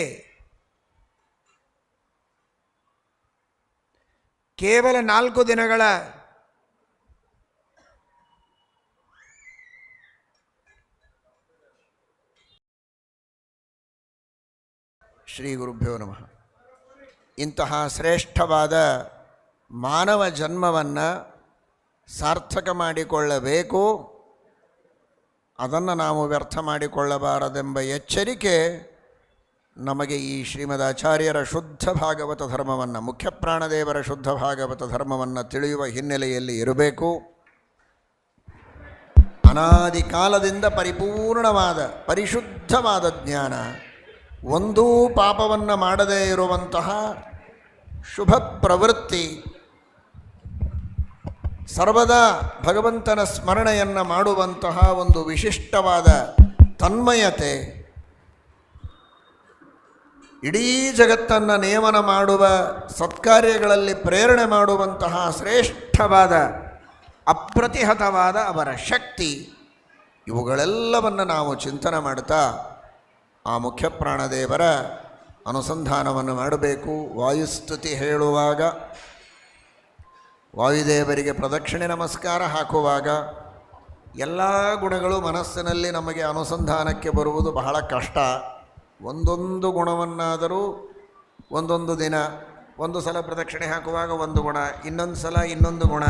A: ಕೇವಲ 4 ದಿನಗಳ ಶ್ರೀ ಗುರುಭ್ಯೋ ನಮಃ. ಇಂತಹ ಶ್ರೇಷ್ಠವಾದ ಮಾನವ ಜನ್ಮವನ್ನು ಸಾರ್ಥಕ ಮಾಡಿಕೊಳ್ಳಬೇಕು. ಅದನ್ನು ನಾವು ವ್ಯರ್ಥ ಮಾಡಿಕೊಳ್ಳಬಾರದೆಂಬ ಎಚ್ಚರಿಕೆ ನಮಗೆ ಈ ಶ್ರೀಮದ್ ಆಚಾರ್ಯರ ಶುದ್ಧ ಭಾಗವತ ಧರ್ಮವನ್ನು, ಮುಖ್ಯಪ್ರಾಣದೇವರ ಶುದ್ಧ ಭಾಗವತ ಧರ್ಮವನ್ನು ತಿಳಿಯುವ ಹಿನ್ನೆಲೆಯಲ್ಲಿ ಇರಬೇಕು. ಅನಾದಿ ಕಾಲದಿಂದ ಪರಿಪೂರ್ಣವಾದ ಪರಿಶುದ್ಧವಾದ ಜ್ಞಾನ, ಒಂದೂ ಪಾಪವನ್ನು ಮಾಡದೇ ಇರುವಂತಹ ಶುಭ ಪ್ರವೃತ್ತಿ, ಸರ್ವದಾ ಭಗವಂತನ ಸ್ಮರಣೆಯನ್ನು ಮಾಡುವಂತಹ ಒಂದು ವಿಶಿಷ್ಟವಾದ ತನ್ಮಯತೆ, ಇಡೀ ಜಗತ್ತನ್ನು ನಿಯಮನ ಮಾಡುವ ಸತ್ಕಾರ್ಯಗಳಲ್ಲಿ ಪ್ರೇರಣೆ ಮಾಡುವಂತಹ ಶ್ರೇಷ್ಠವಾದ ಅಪ್ರತಿಹತವಾದ ಅವರ ಶಕ್ತಿ, ಇವುಗಳೆಲ್ಲವನ್ನು ನಾವು ಚಿಂತನೆ ಮಾಡ್ತಾ ಆ ಮುಖ್ಯಪ್ರಾಣದೇವರ ಅನುಸಂಧಾನವನ್ನು ಮಾಡಬೇಕು. ವಾಯುಸ್ತುತಿ ಹೇಳುವಾಗ, ವಾಯುದೇವರಿಗೆ ಪ್ರದಕ್ಷಿಣೆ ನಮಸ್ಕಾರ ಹಾಕುವಾಗ ಎಲ್ಲ ಗುಣಗಳು ಮನಸ್ಸಿನಲ್ಲಿ ನಮಗೆ ಅನುಸಂಧಾನಕ್ಕೆ ಬರುವುದು ಬಹಳ ಕಷ್ಟ. ಒಂದೊಂದು ಗುಣವನ್ನಾದರೂ ಒಂದೊಂದು ದಿನ, ಒಂದು ಸಲ ಪ್ರದಕ್ಷಿಣೆ ಹಾಕುವಾಗ ಒಂದು ಗುಣ, ಇನ್ನೊಂದು ಸಲ ಇನ್ನೊಂದು ಗುಣ,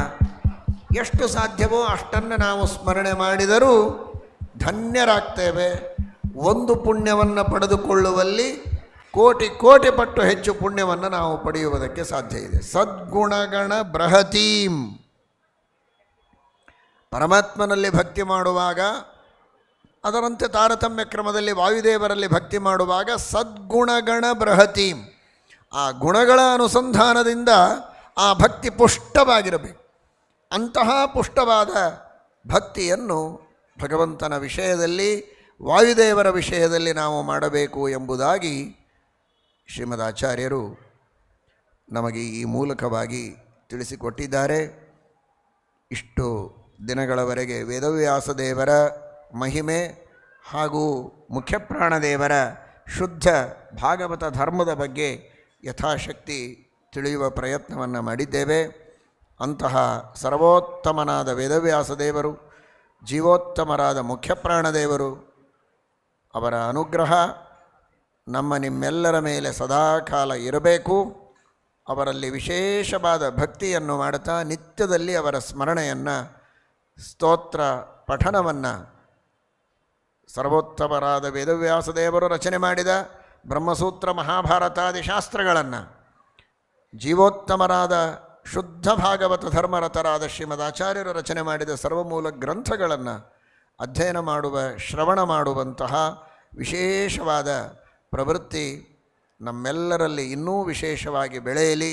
A: ಎಷ್ಟು ಸಾಧ್ಯವೋ ಅಷ್ಟನ್ನು ನಾವು ಸ್ಮರಣೆ ಮಾಡಿದರೂ ಧನ್ಯರಾಗ್ತೇವೆ. ಒಂದು ಪುಣ್ಯವನ್ನು ಪಡೆದುಕೊಳ್ಳುವಲ್ಲಿ ಕೋಟಿ ಕೋಟಿ ಪಟ್ಟು ಹೆಚ್ಚು ಪುಣ್ಯವನ್ನು ನಾವು ಪಡೆಯುವುದಕ್ಕೆ ಸಾಧ್ಯ ಇದೆ. ಸದ್ಗುಣಗಣ ಬೃಹತೀಂ, ಪರಮಾತ್ಮನಲ್ಲಿ ಭಕ್ತಿ ಮಾಡುವಾಗ ಅದರಂತೆ ತಾರತಮ್ಯ ಕ್ರಮದಲ್ಲಿ ವಾಯುದೇವರಲ್ಲಿ ಭಕ್ತಿ ಮಾಡುವಾಗ ಸದ್ಗುಣಗಣ ಬೃಹತೀಂ, ಆ ಗುಣಗಳ ಅನುಸಂಧಾನದಿಂದ ಆ ಭಕ್ತಿ ಪುಷ್ಟವಾಗಿರಬೇಕು. ಅಂತಹ ಪುಷ್ಟವಾದ ಭಕ್ತಿಯನ್ನು ಭಗವಂತನ ವಿಷಯದಲ್ಲಿ, ವಾಯುದೇವರ ವಿಷಯದಲ್ಲಿ ನಾವು ಮಾಡಬೇಕು ಎಂಬುದಾಗಿ ಶ್ರೀಮದ್ ಆಚಾರ್ಯರು ನಮಗೆ ಈ ಮೂಲಕವಾಗಿ ತಿಳಿಸಿಕೊಟ್ಟಿದ್ದಾರೆ. ಇಷ್ಟು ದಿನಗಳವರೆಗೆ ವೇದವ್ಯಾಸದೇವರ ಮಹಿಮೆ ಹಾಗೂ ಮುಖ್ಯಪ್ರಾಣದೇವರ ಶುದ್ಧ ಭಾಗವತ ಧರ್ಮದ ಬಗ್ಗೆ ಯಥಾಶಕ್ತಿ ತಿಳಿಯುವ ಪ್ರಯತ್ನವನ್ನು ಮಾಡಿದ್ದೇವೆ. ಅಂತಹ ಸರ್ವೋತ್ತಮನಾದ ವೇದವ್ಯಾಸದೇವರು, ಜೀವೋತ್ತಮರಾದ ಮುಖ್ಯಪ್ರಾಣದೇವರು, ಅವರ ಅನುಗ್ರಹ ನಮ್ಮ ನಿಮ್ಮೆಲ್ಲರ ಮೇಲೆ ಸದಾಕಾಲ ಇರಬೇಕು. ಅವರಲ್ಲಿ ವಿಶೇಷವಾದ ಭಕ್ತಿಯನ್ನು ಮಾಡುತ್ತಾ ನಿತ್ಯದಲ್ಲಿ ಅವರ ಸ್ಮರಣೆಯನ್ನು, ಸ್ತೋತ್ರ ಪಠನವನ್ನು, ಸರ್ವೋತ್ತಮರಾದ ವೇದವ್ಯಾಸದೇವರು ರಚನೆ ಮಾಡಿದ ಬ್ರಹ್ಮಸೂತ್ರ ಮಹಾಭಾರತಾದಿ ಶಾಸ್ತ್ರಗಳನ್ನು, ಜೀವೋತ್ತಮರಾದ ಶುದ್ಧ ಭಾಗವತ ಧರ್ಮರತರಾದ ಶ್ರೀಮದ್ ಆಚಾರ್ಯರು ರಚನೆ ಮಾಡಿದ ಸರ್ವಮೂಲ ಗ್ರಂಥಗಳನ್ನು ಅಧ್ಯಯನ ಮಾಡುವ, ಶ್ರವಣ ಮಾಡುವಂತಹ ವಿಶೇಷವಾದ ಪ್ರವೃತ್ತಿ ನಮ್ಮೆಲ್ಲರಲ್ಲಿ ಇನ್ನೂ ವಿಶೇಷವಾಗಿ ಬೆಳೆಯಲಿ.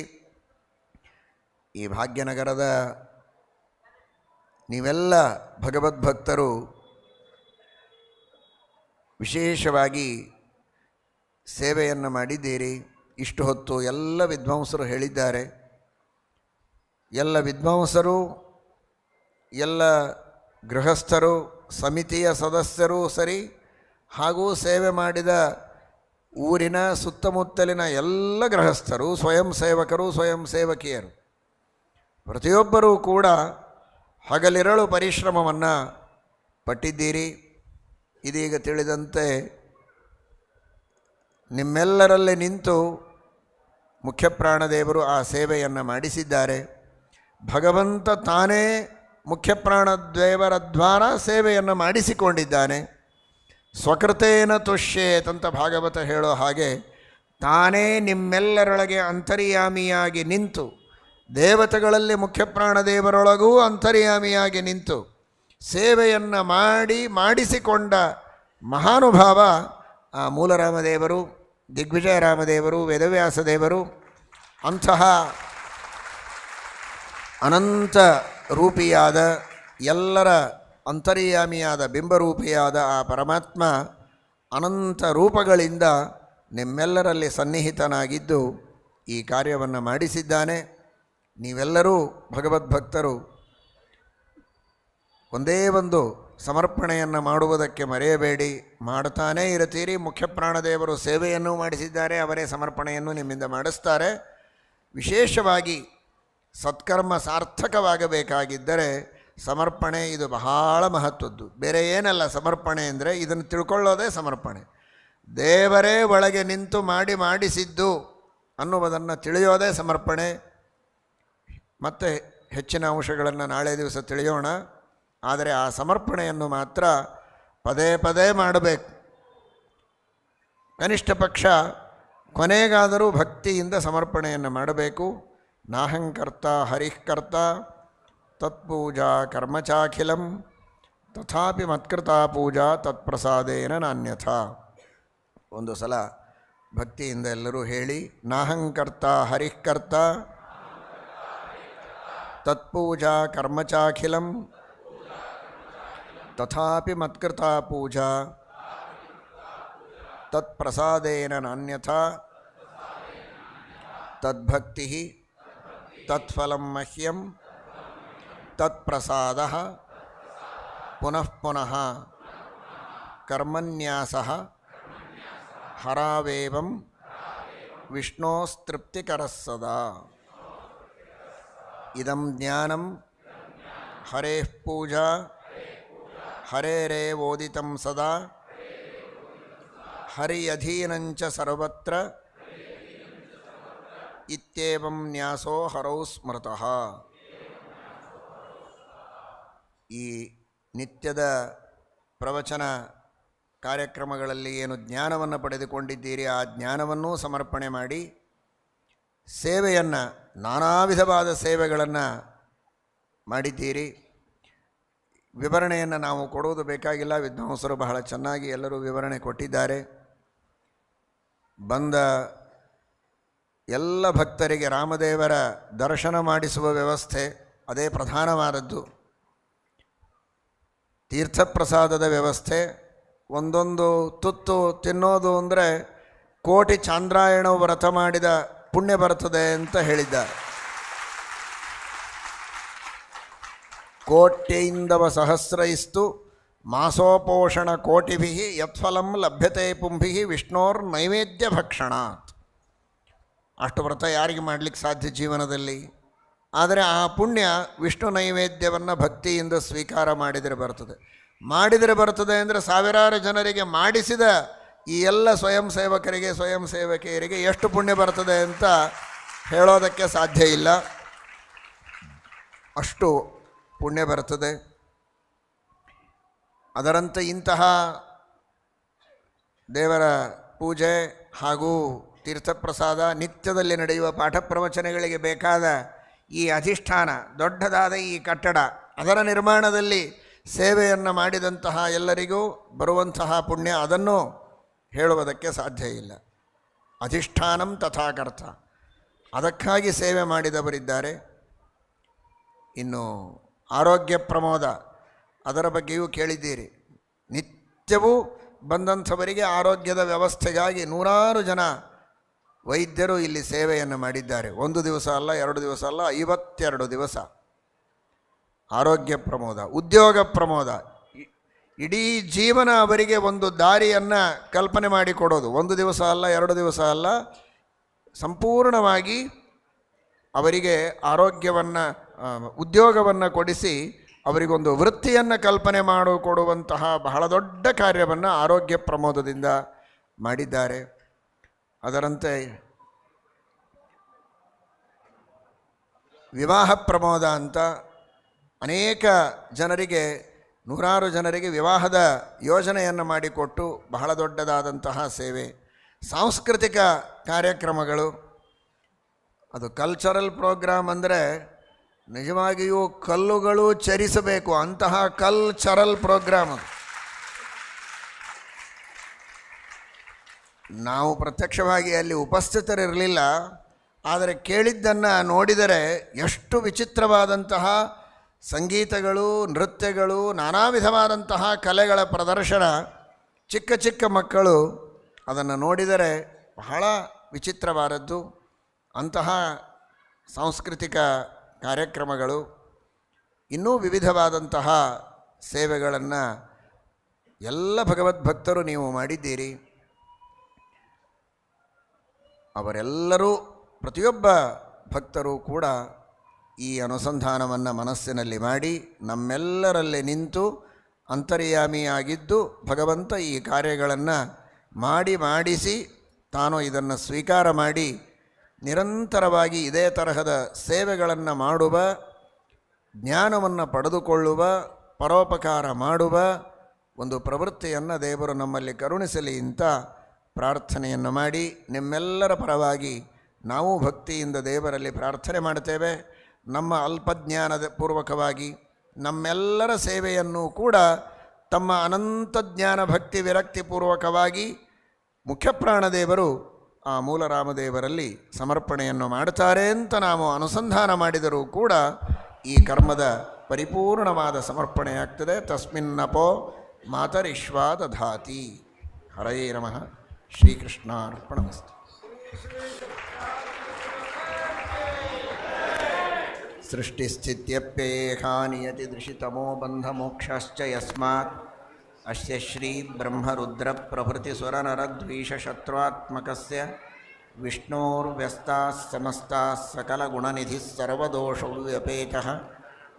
A: ಈ ಭಾಗ್ಯನಗರದ ನೀವೆಲ್ಲ ಭಗವದ್ಭಕ್ತರು ವಿಶೇಷವಾಗಿ ಸೇವೆಯನ್ನು ಮಾಡಿದ್ದೀರಿ. ಇಷ್ಟು ಹೊತ್ತು ಎಲ್ಲ ವಿದ್ವಾಂಸರು ಹೇಳಿದ್ದಾರೆ. ಎಲ್ಲ ವಿದ್ವಾಂಸರು, ಎಲ್ಲ ಗೃಹಸ್ಥರು, ಸಮಿತಿಯ ಸದಸ್ಯರು ಸರಿ, ಹಾಗೂ ಸೇವೆ ಮಾಡಿದ ಊರಿನ ಸುತ್ತಮುತ್ತಲಿನ ಎಲ್ಲ ಗೃಹಸ್ಥರು, ಸ್ವಯಂ ಸೇವಕರು, ಸ್ವಯಂ ಸೇವಕಿಯರು, ಪ್ರತಿಯೊಬ್ಬರೂ ಕೂಡ ಹಗಲಿರಳು ಪರಿಶ್ರಮವನ್ನು ಪಟ್ಟಿದ್ದೀರಿ. ಇದೀಗ ತಿಳಿದಂತೆ ನಿಮ್ಮೆಲ್ಲರಲ್ಲಿ ನಿಂತು ಮುಖ್ಯಪ್ರಾಣದೇವರು ಆ ಸೇವೆಯನ್ನು ಮಾಡಿಸಿದ್ದಾರೆ. ಭಗವಂತ ತಾನೇ ಮುಖ್ಯಪ್ರಾಣದೇವರ ದ್ವಾರ ಸೇವೆಯನ್ನು ಮಾಡಿಸಿಕೊಂಡಿದ್ದಾನೆ. ಸ್ವಕೃತೇನ ತುಷ್ಯೇತಂತ ಭಾಗವತ ಹೇಳೋ ಹಾಗೆ ತಾನೇ ನಿಮ್ಮೆಲ್ಲರೊಳಗೆ ಅಂತರ್ಯಾಮಿಯಾಗಿ ನಿಂತು, ದೇವತೆಗಳಲ್ಲಿ ಮುಖ್ಯಪ್ರಾಣದೇವರೊಳಗೂ ಅಂತರ್ಯಾಮಿಯಾಗಿ ನಿಂತು ಸೇವೆಯನ್ನು ಮಾಡಿಸಿಕೊಂಡ ಮಹಾನುಭಾವ ಆ ಮೂಲರಾಮದೇವರು, ದಿಗ್ವಿಜಯರಾಮದೇವರು, ವೇದವ್ಯಾಸದೇವರು. ಅಂತಹ ಅನಂತ ರೂಪಿಯಾದ, ಎಲ್ಲರ ಅಂತರ್ಯಾಮಿಯಾದ, ಬಿಂಬರೂಪಿಯಾದ ಆ ಪರಮಾತ್ಮ ಅನಂತ ರೂಪಗಳಿಂದ ನಿಮ್ಮೆಲ್ಲರಲ್ಲಿ ಸನ್ನಿಹಿತನಾಗಿದ್ದು ಈ ಕಾರ್ಯವನ್ನು ಮಾಡಿಸಿದ್ದಾನೆ. ನೀವೆಲ್ಲರೂ ಭಗವದ್ಭಕ್ತರು ಒಂದೇ ಒಂದು ಸಮರ್ಪಣೆಯನ್ನು ಮಾಡುವುದಕ್ಕೆ ಮರೆಯಬೇಡಿ. ಮಾಡುತ್ತಾನೇ ಇರುತ್ತೀರಿ. ಮುಖ್ಯಪ್ರಾಣದೇವರು ಸೇವೆಯನ್ನು ಮಾಡಿಸಿದ್ದಾರೆ, ಅವರೇ ಸಮರ್ಪಣೆಯನ್ನು ನಿಮ್ಮಿಂದ ಮಾಡಿಸ್ತಾರೆ. ವಿಶೇಷವಾಗಿ ಸತ್ಕರ್ಮ ಸಾರ್ಥಕವಾಗಬೇಕಾಗಿದ್ದರೆ ಸಮರ್ಪಣೆ ಇದು ಬಹಳ ಮಹತ್ವದ್ದು. ಬೇರೆ ಏನಲ್ಲ ಸಮರ್ಪಣೆ ಅಂದರೆ, ಇದನ್ನು ತಿಳ್ಕೊಳ್ಳೋದೇ ಸಮರ್ಪಣೆ. ದೇವರೇ ಒಳಗೆ ನಿಂತು ಮಾಡಿಸಿದ್ದು ಅನ್ನುವುದನ್ನು ತಿಳಿಯೋದೇ ಸಮರ್ಪಣೆ. ಮತ್ತು ಹೆಚ್ಚಿನ ಅಂಶಗಳನ್ನು ನಾಳೆ ದಿವಸ ತಿಳಿಯೋಣ. ಆದರೆ ಆ ಸಮರ್ಪಣೆಯನ್ನು ಮಾತ್ರ ಪದೇ ಪದೇ ಮಾಡಬೇಕು. ಕನಿಷ್ಠ ಪಕ್ಷ ಕೊನೆಗಾದರೂ ಭಕ್ತಿಯಿಂದ ಸಮರ್ಪಣೆಯನ್ನು ಮಾಡಬೇಕು. ನಾಹಂಕರ್ತ ಹರಿಃಕರ್ತ ತತ್ಪೂಜಾ ಕರ್ಮಚಾಖಿಲಂ ತಥಾಪಿ ಮತ್ಕೃತ ಪೂಜಾ ತತ್ಪ್ರಸಾದೇನ ನಾನ್ಯಥಾ. ಒಂದು ಸಲ ಭಕ್ತಿಯಿಂದ ಎಲ್ಲರೂ ಹೇಳಿ, ನಾಹಂಕರ್ತ ಹರಿಃಕರ್ತ ತತ್ಪೂಜಾ ಕರ್ಮಚಾಖಿಲಂ ತಥಾಪಿ ಮತ್ಕೃತ ಪೂಜಾ ತತ್ಪ್ರಸಾದೇನ ನಾನ್ಯಥಾ ತದ್ಭಕ್ತಿ ತತ್ಫಲಂ ಮಹ್ಯಂ ತತ್ಪ್ರಸಾದಃ ಪುನಃ ಪುನಃ ಕರ್ಮನ್ಯಾಸಃ ಹರಾವೇವಂ ವಿಷ್ಣೋಸ್ತೃಪ್ತಿಕರಃ ಸದಾ. ಇದಂ ಜ್ಞಾನಂ ಹರೇಃ ಪೂಜಾ ಹರೇರೇವೋದಿತಂ ಸದಾ ಹರಿಯಧೀನಂಚ ಸರ್ವತ್ರ ಇತ್ಯೇವಂ ನ್ಯಾಸೋ ಹರೌ ಸ್ಮೃತಃ. ಈ ನಿತ್ಯದ ಪ್ರವಚನ ಕಾರ್ಯಕ್ರಮಗಳಲ್ಲಿ ಏನು ಜ್ಞಾನವನ್ನು ಪಡೆದುಕೊಂಡಿದ್ದೀರಿ, ಆ ಜ್ಞಾನವನ್ನೂ ಸಮರ್ಪಣೆ ಮಾಡಿ ಸೇವೆಯನ್ನು, ನಾನಾ ವಿಧವಾದ ಸೇವೆಗಳನ್ನು ಮಾಡಿದ್ದೀರಿ. ವಿವರಣೆಯನ್ನು ನಾವು ಕೊಡುವುದು ಬೇಕಾಗಿಲ್ಲ, ವಿದ್ವಾಂಸರು ಬಹಳ ಚೆನ್ನಾಗಿ ಎಲ್ಲರೂ ವಿವರಣೆ ಕೊಟ್ಟಿದ್ದಾರೆ. ಬಂದ ಎಲ್ಲ ಭಕ್ತರಿಗೆ ರಾಮದೇವರ ದರ್ಶನ ಮಾಡಿಸುವ ವ್ಯವಸ್ಥೆ ಅದೇ ಪ್ರಧಾನವಾದದ್ದು. ತೀರ್ಥಪ್ರಸಾದದ ವ್ಯವಸ್ಥೆ, ಒಂದೊಂದು ತುತ್ತು ತಿನ್ನೋದು ಅಂದರೆ ಕೋಟಿ ಚಾಂದ್ರಾಯಣ ವ್ರತ ಮಾಡಿದ ಪುಣ್ಯ ಬರ್ತದೆ ಅಂತ ಹೇಳಿದ್ದಾರೆ. ಕೋಟ್ಯೈಂದವ ಸಹಸ್ರೈಸ್ತು ಮಾಸೋಪೋಷಣ ಕೋಟಿಭಿ ಯತ್ಫಲಂ ಲಭ್ಯತೆ ಪುಂಭಿ ವಿಷ್ಣೋರ್ ನೈವೇದ್ಯ ಭಕ್ಷಣಾತ್. ಅಷ್ಟು ವ್ರತ ಯಾರಿಗೆ ಮಾಡಲಿಕ್ಕೆ ಸಾಧ್ಯ ಜೀವನದಲ್ಲಿ? ಆದರೆ ಆ ಪುಣ್ಯ ವಿಷ್ಣು ನೈವೇದ್ಯವನ್ನು ಭಕ್ತಿಯಿಂದ ಸ್ವೀಕಾರ ಮಾಡಿದರೆ ಬರ್ತದೆ ಅಂದರೆ ಸಾವಿರಾರು ಜನರಿಗೆ ಮಾಡಿಸಿದ ಈ ಎಲ್ಲ ಸ್ವಯಂ ಸೇವಕಿಯರಿಗೆ ಎಷ್ಟು ಪುಣ್ಯ ಬರ್ತದೆ ಅಂತ ಹೇಳೋದಕ್ಕೆ ಸಾಧ್ಯ ಇಲ್ಲ. ಅಷ್ಟು ಪುಣ್ಯ ಬರ್ತದೆ. ಅದರಂತೆ ಇಂತಹ ದೇವರ ಪೂಜೆ ಹಾಗೂ ತೀರ್ಥಪ್ರಸಾದ, ನಿತ್ಯದಲ್ಲಿ ನಡೆಯುವ ಪಾಠ ಪ್ರವಚನಗಳಿಗೆ ಬೇಕಾದ ಈ ಅಧಿಷ್ಠಾನ, ದೊಡ್ಡದಾದ ಈ ಕಟ್ಟಡ, ಅದರ ನಿರ್ಮಾಣದಲ್ಲಿ ಸೇವೆಯನ್ನು ಮಾಡಿದಂತಹ ಎಲ್ಲರಿಗೂ ಬರುವಂತಹ ಪುಣ್ಯ, ಅದನ್ನು ಹೇಳುವುದಕ್ಕೆ ಸಾಧ್ಯ ಇಲ್ಲ. ಅಧಿಷ್ಠಾನಂ ತಥಾಕರ್ತ, ಅದಕ್ಕಾಗಿ ಸೇವೆ ಮಾಡಿದವರಿದ್ದಾರೆ. ಇನ್ನು ಆರೋಗ್ಯ ಪ್ರಮೋದ, ಅದರ ಬಗ್ಗೆಯೂ ಕೇಳಿದ್ದೀರಿ. ನಿತ್ಯವೂ ಬಂದಂಥವರಿಗೆ ಆರೋಗ್ಯದ ವ್ಯವಸ್ಥೆಗಾಗಿ ನೂರಾರು ಜನ ವೈದ್ಯರು ಇಲ್ಲಿ ಸೇವೆಯನ್ನು ಮಾಡಿದ್ದಾರೆ. ಒಂದು ದಿವಸ ಅಲ್ಲ, 2 ದಿವಸ ಅಲ್ಲ, 52 ದಿವಸ. ಆರೋಗ್ಯ ಪ್ರಮೋದ, ಉದ್ಯೋಗ ಪ್ರಮೋದ, ಇಡೀ ಜೀವನ ಅವರಿಗೆ ಒಂದು ದಾರಿಯನ್ನು ಕಲ್ಪನೆ ಮಾಡಿಕೊಡೋದು. 1 ದಿವಸ ಅಲ್ಲ, 2 ದಿವಸ ಅಲ್ಲ, ಸಂಪೂರ್ಣವಾಗಿ ಅವರಿಗೆ ಆರೋಗ್ಯವನ್ನು, ಉದ್ಯೋಗವನ್ನು ಕೊಡಿಸಿ ಅವರಿಗೊಂದು ವೃತ್ತಿಯನ್ನು ಕಲ್ಪನೆ ಮಾಡಿಕೊಡುವಂತಹ ಬಹಳ ದೊಡ್ಡ ಕಾರ್ಯವನ್ನು ಆರೋಗ್ಯ ಪ್ರಮೋದದಿಂದ ಮಾಡಿದ್ದಾರೆ. ಅದರಂತೆ ವಿವಾಹ ಪ್ರಮೋದ ಅಂತ ಅನೇಕ ಜನರಿಗೆ, ನೂರಾರು ಜನರಿಗೆ ವಿವಾಹದ ಯೋಜನೆಯನ್ನು ಮಾಡಿಕೊಟ್ಟು ಬಹಳ ದೊಡ್ಡದಾದಂತಹ ಸೇವೆ. ಸಾಂಸ್ಕೃತಿಕ ಕಾರ್ಯಕ್ರಮಗಳು, ಅದು ಕಲ್ಚರಲ್ ಪ್ರೋಗ್ರಾಮ್ ಅಂದರೆ ನಿಜವಾಗಿಯೂ ಕಲ್ಲುಗಳು ಚರಿಸಬೇಕು, ಅಂತಹ ಕಲ್ಚರಲ್ ಪ್ರೋಗ್ರಾಮ್ ಅದು. ನಾವು ಪ್ರತ್ಯಕ್ಷವಾಗಿ ಅಲ್ಲಿ ಉಪಸ್ಥಿತರಿರಲಿಲ್ಲ, ಆದರೆ ಕೇಳಿದ್ದನ್ನು ನೋಡಿದರೆ ಎಷ್ಟು ವಿಚಿತ್ರವಾದಂತಹ ಸಂಗೀತಗಳು, ನೃತ್ಯಗಳು, ನಾನಾ ವಿಧವಾದಂತಹ ಕಲೆಗಳ ಪ್ರದರ್ಶನ. ಚಿಕ್ಕ ಚಿಕ್ಕ ಮಕ್ಕಳು ಅದನ್ನು ನೋಡಿದರೆ ಬಹಳ ವಿಚಿತ್ರವಾದದ್ದು. ಅಂತಹ ಸಾಂಸ್ಕೃತಿಕ ಕಾರ್ಯಕ್ರಮಗಳು, ಇನ್ನೂ ವಿವಿಧವಾದಂತಹ ಸೇವೆಗಳನ್ನು ಎಲ್ಲ ಭಗವದ್ಭಕ್ತರು ನೀವು ಮಾಡಿದ್ದೀರಿ. ಅವರೆಲ್ಲರೂ, ಪ್ರತಿಯೊಬ್ಬ ಭಕ್ತರೂ ಕೂಡ ಈ ಅನುಸಂಧಾನವನ್ನು ಮನಸ್ಸಿನಲ್ಲಿ ಮಾಡಿ ನಮ್ಮೆಲ್ಲರಲ್ಲಿ ನಿಂತು ಅಂತರ್ಯಾಮಿಯಾಗಿದ್ದು ಭಗವಂತ ಈ ಕಾರ್ಯಗಳನ್ನು ಮಾಡಿಸಿ ತಾನು ಇದನ್ನು ಸ್ವೀಕಾರ ಮಾಡಿ ನಿರಂತರವಾಗಿ ಇದೇ ತರಹದ ಸೇವೆಗಳನ್ನು ಮಾಡುವ, ಜ್ಞಾನವನ್ನು ಪಡೆದುಕೊಳ್ಳುವ, ಪರೋಪಕಾರ ಮಾಡುವ ಒಂದು ಪ್ರವೃತ್ತಿಯನ್ನು ದೇವರು ನಮ್ಮಲ್ಲಿ ಕರುಣಿಸಲಿ ಅಂತ ಪ್ರಾರ್ಥನೆಯನ್ನು ಮಾಡಿ ನಿಮ್ಮೆಲ್ಲರ ಪರವಾಗಿ ನಾವು ಭಕ್ತಿಯಿಂದ ದೇವರಲ್ಲಿ ಪ್ರಾರ್ಥನೆ ಮಾಡ್ತೇವೆ. ನಮ್ಮ ಅಲ್ಪಜ್ಞಾನದ ಪೂರ್ವಕವಾಗಿ ನಮ್ಮೆಲ್ಲರ ಸೇವೆಯನ್ನು ಕೂಡ ತಮ್ಮ ಅನಂತ ಜ್ಞಾನ ಭಕ್ತಿ ವಿರಕ್ತಿ ಪೂರ್ವಕವಾಗಿ ಮುಖ್ಯಪ್ರಾಣದೇವರು ಆ ಮೂಲರಾಮದೇವರಲ್ಲಿ ಸಮರ್ಪಣೆಯನ್ನು ಮಾಡ್ತಾರೆ ಅಂತ ನಾವು ಅನುಸಂಧಾನ ಮಾಡಿದರೂ ಕೂಡ ಈ ಕರ್ಮದ ಪರಿಪೂರ್ಣವಾದ ಸಮರ್ಪಣೆಯಾಗ್ತದೆ. ತಸ್ಮಿನ್ನಪೋ ಮಾತರಿಶ್ವಾ ದಧಾತಿ. ಹರಯೇ ನಮಃ. ಶ್ರೀಕೃಷ್ಣಾರ್ಪಣಮಸ್ತು. ಸೃಷ್ಟಿಸ್ಥಿತ್ಯಪ್ಯೇಹಾನಿಯತಿ ದೃಶಿತಮೋ ಬಂಧಮೋಕ್ಷಶ್ಚ ಯಸ್ಮಾತ್ ಅಸ್ಯ ಶ್ರೀ ಬ್ರಹ್ಮರುದ್ರ ಪ್ರಭೃತಿ ಸುರನರದ್ವೀಷಶತ್ರುತ್ಮಕಸ್ಯ ವಿಷ್ಣೋರ್ವ್ಯಸ್ತಾಃ ಸಮಸ್ತಾಃ ಸಕಲಗುಣನಿಧಿಃ ಸರ್ವದೋಷವ್ಯಪೇತಃ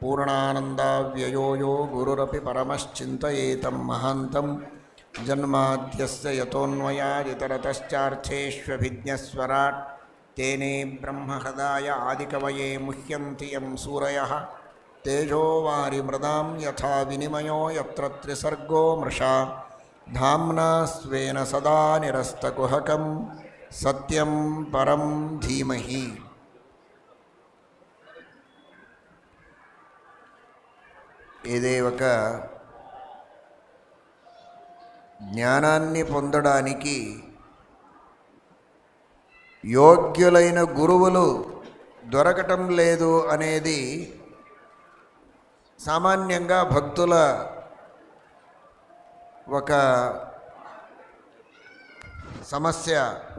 A: ಪೂರ್ಣಾನಂದಾವ್ಯಯೋ ಯೋ ಗುರುರಪಿ ಪರಮಶ್ಚಿಂತಯೇತಂ ಮಹಾಂತಂ ಜನ್ಮಾದ್ಯಸ್ಯ ಯತೋನ್ಮಯಾದಿತರತಶ್ಚಾರ್ಥೇಷ್ವಭಿಜ್ಞಸ್ವರಾಟ್ ತೇನೇ ಬ್ರಹ್ಮಹೃದಾಯ ಆದಿಕವಯೇ ಮುಹ್ಯಂತಿ ಯಂ ಸೂರಯಃ ತೇಜೋ ವಾರಿಮೃದಾಂ ಯಥಾ ವಿನಿಮಯೋ ಯತ್ರ ತ್ರಿಸರ್ಗೋ ಮೃಷಾ ಧಾಮ್ನಾ ಸ್ವೇನ ಸದಾ ನಿರಸ್ತಕುಹಕಂ ಸತ್ಯಂ ಪರಂ ಧೀಮಹಿ. ఇది ఒక జ్ఞానాన్ని పొందడానికి యోగ్యులైన గురువులు దొరకటం లేదు అనేది సామాన్యంగా భక్తుల ఒక సమస్య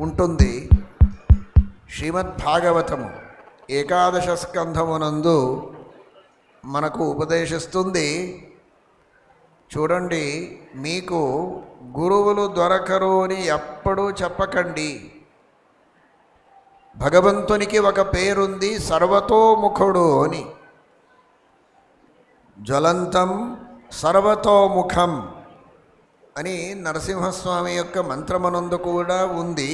A: ఉంటుంది. శ్రీమద్భాగవతము ఏకాదశ స్కంధమునందు మనకు ఉపదేశిస్తుంది, చూడండి మీకు గురువులు దొరకరు అని ఎప్పుడూ చెప్పకండి. భగవంతునికి ఒక పేరుంది సర్వతోముఖుడు అని. జ్వలంతం సర్వతోముఖం అని నరసింహస్వామి యొక్క మంత్రమనందు కూడా ఉంది.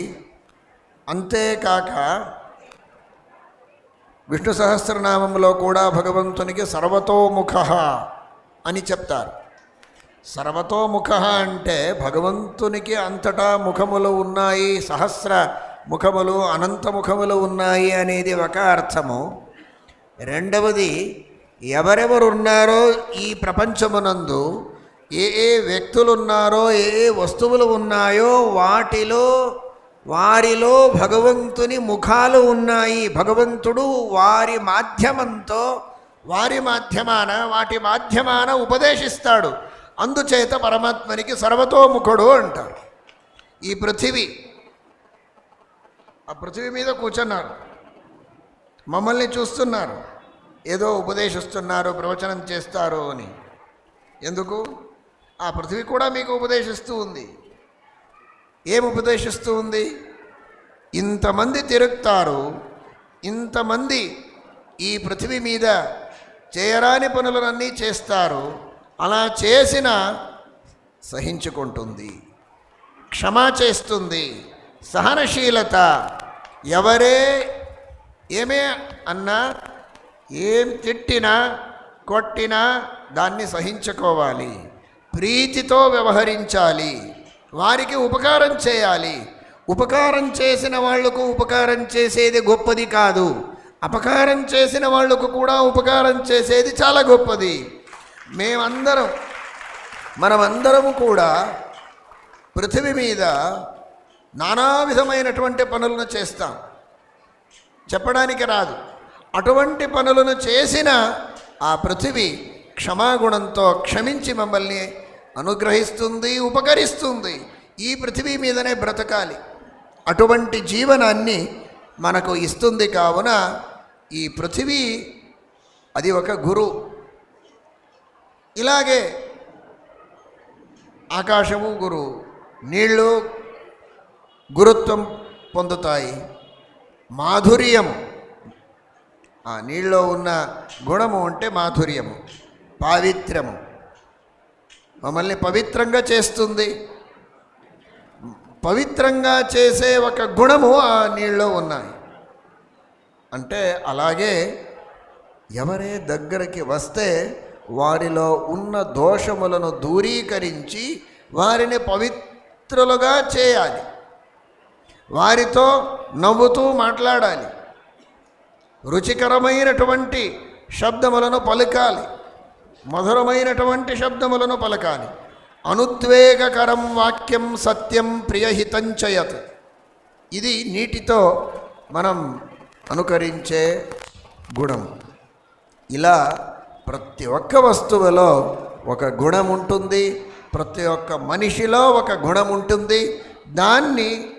A: అంతేకాక విష్ణు సహస్రనామంలో కూడా భగవంతునికి సర్వతోముఖ అని చెప్తారు. సర్వతోముఖ అంటే భగవంతునికి అంతటా ముఖములు ఉన్నాయి, సహస్ర ముఖములు అనంత ముఖములు ఉన్నాయి అనేది ఒక అర్థము. రెండవది, ఎవరెవరున్నారో ఈ ప్రపంచమునందు ఏ ఏ వ్యక్తులున్నారో ఏ ఏ వస్తువులు ఉన్నాయో వారిలో భగవంతుని ముఖాలు ఉన్నాయి. భగవంతుడు వాటి మాధ్యమాన ఉపదేశిస్తాడు. అందుచేత పరమాత్మనికి సర్వతోముఖుడు అంటారు. ఈ పృథివీ, ఆ పృథివీ మీద కూర్చున్నారు, మమ్మల్ని చూస్తున్నారు, ఏదో ఉపదేశిస్తున్నారు, ప్రవచనం చేస్తారు అని. ఎందుకు? ఆ పృథివీ కూడా మీకు ఉపదేశిస్తూ ఉంది. ఏం ఉపదేశిస్తూ ఉంది? ఇంతమంది తిరుగుతారు, ఇంతమంది ఈ పృథివీ మీద చేయరాని పనులన్నీ చేస్తారు, అలా చేసిన సహించుకుంటుంది, క్షమా చేస్తుంది, సహనశీలత. ఎవరే ఏమే అన్నా, ఏం తిట్టినా కొట్టినా దాన్ని సహించుకోవాలి, ప్రీతితో వ్యవహరించాలి, వారికి ఉపకారం చేయాలి. ఉపకారం చేసిన వాళ్లకు ఉపకారం చేసేది గొప్పది కాదు, అపకారం చేసిన వాళ్లకు కూడా ఉపకారం చేసేది చాలా గొప్పది. మనమందరము కూడా పృథివీ మీద నానా విధమైనటువంటి పనులను చేస్తాం, చెప్పడానికి రాదు. అటువంటి పనులను చేసిన ఆ పృథివీ క్షమాగుణంతో క్షమించి మమ్మల్ని అనుగ్రహిస్తుంది, ఉపకరిస్తుంది. ఈ పృథివీ మీదనే బ్రతకాలి, అటువంటి జీవనాన్ని మనకు ఇస్తుంది. కావున ఈ పృథివీ అది ఒక గురు. ఇలాగే ఆకాశము గురు, నీళ్ళు గురుత్వం పొందుతాయి. మాధుర్యం, ఆ నీళ్ళలో ఉన్న గుణము అంటే మాధుర్యము, పావిత్ర్యము, మమ్మల్ని పవిత్రంగా చేస్తుంది. పవిత్రంగా చేసే ఒక గుణము ఆ నీళ్ళలో ఉన్నాయి. అంటే అలాగే ఎవరే దగ్గరికి వస్తే వారిలో ఉన్న దోషములను దూరీకరించి వారిని పవిత్రులుగా చేయాలి. వారితో నవ్వుతూ మాట్లాడాలి. రుచికరమైనటువంటి శబ్దములను పలకాలి. మధురమైనటువంటి శబ్దములను పలకాలి. అనుద్వేగకరం వాక్యం సత్యం ప్రియహితంచయత్. ఇది నీటితో మనం అనుకరించే గుణం. ఇలా ప్రతి ఒక్క వస్తువులో ఒక గుణం ఉంటుంది. ప్రతి ఒక్క మనిషిలో ఒక గుణం ఉంటుంది. దాన్ని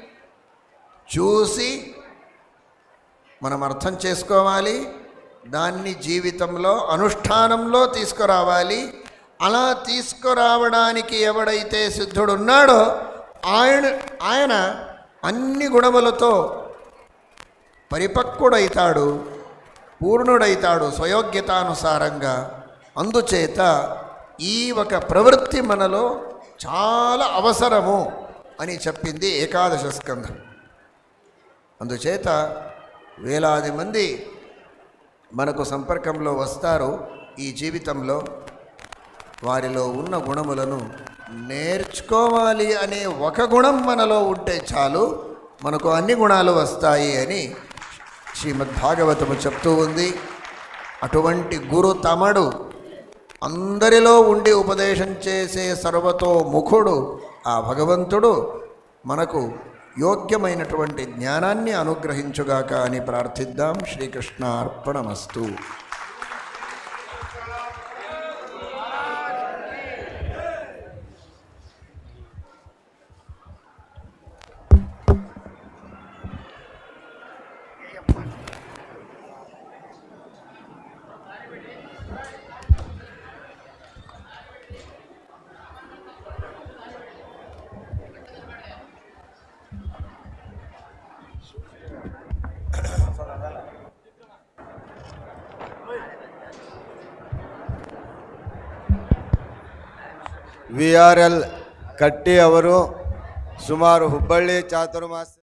A: చూసి మనం అర్థం చేసుకోవాలి. దాన్ని జీవితంలో అనుష్ఠానంలో తీసుకురావాలి. అలా తీసుకురావడానికి ఎవడైతే సిద్ధుడున్నాడో ఆయన అన్ని గుణములతో పరిపక్వుడైతాడు, పూర్ణుడైతాడు స్వయోగ్యతానుసారంగా. అందుచేత ఈ ఒక ప్రవృత్తి మనలో చాలా అవసరము అని చెప్పింది ఏకాదశ స్కంధం. అందుచేత వేలాది మంది మనకు సంపర్కంలో వస్తారు. ఈ జీవితంలో వారిలో ఉన్న గుణములను నేర్చుకోవాలి అనే ఒక గుణం మనలో ఉంటే చాలు, మనకు అన్ని గుణాలు వస్తాయి అని శ్రీమద్భాగవతము చెప్తూ ఉంది. అటువంటి గురు తమడు, అందరిలో ఉండి ఉపదేశం చేసే సర్వతో ముఖుడు ఆ భగవంతుడు మనకు యోగ్యమైనటువంటి జ్ఞానాన్ని అనుగ్రహించుగాక అని ప్రార్థిద్దాం. శ్రీకృష్ణ అర్పణమస్తు.
B: VRL ಕಟ್ಟಿ ಅವರು ಸುಮಾರು ಹುಬ್ಬಳ್ಳಿ ಚಾತುರ್ಮಾಸ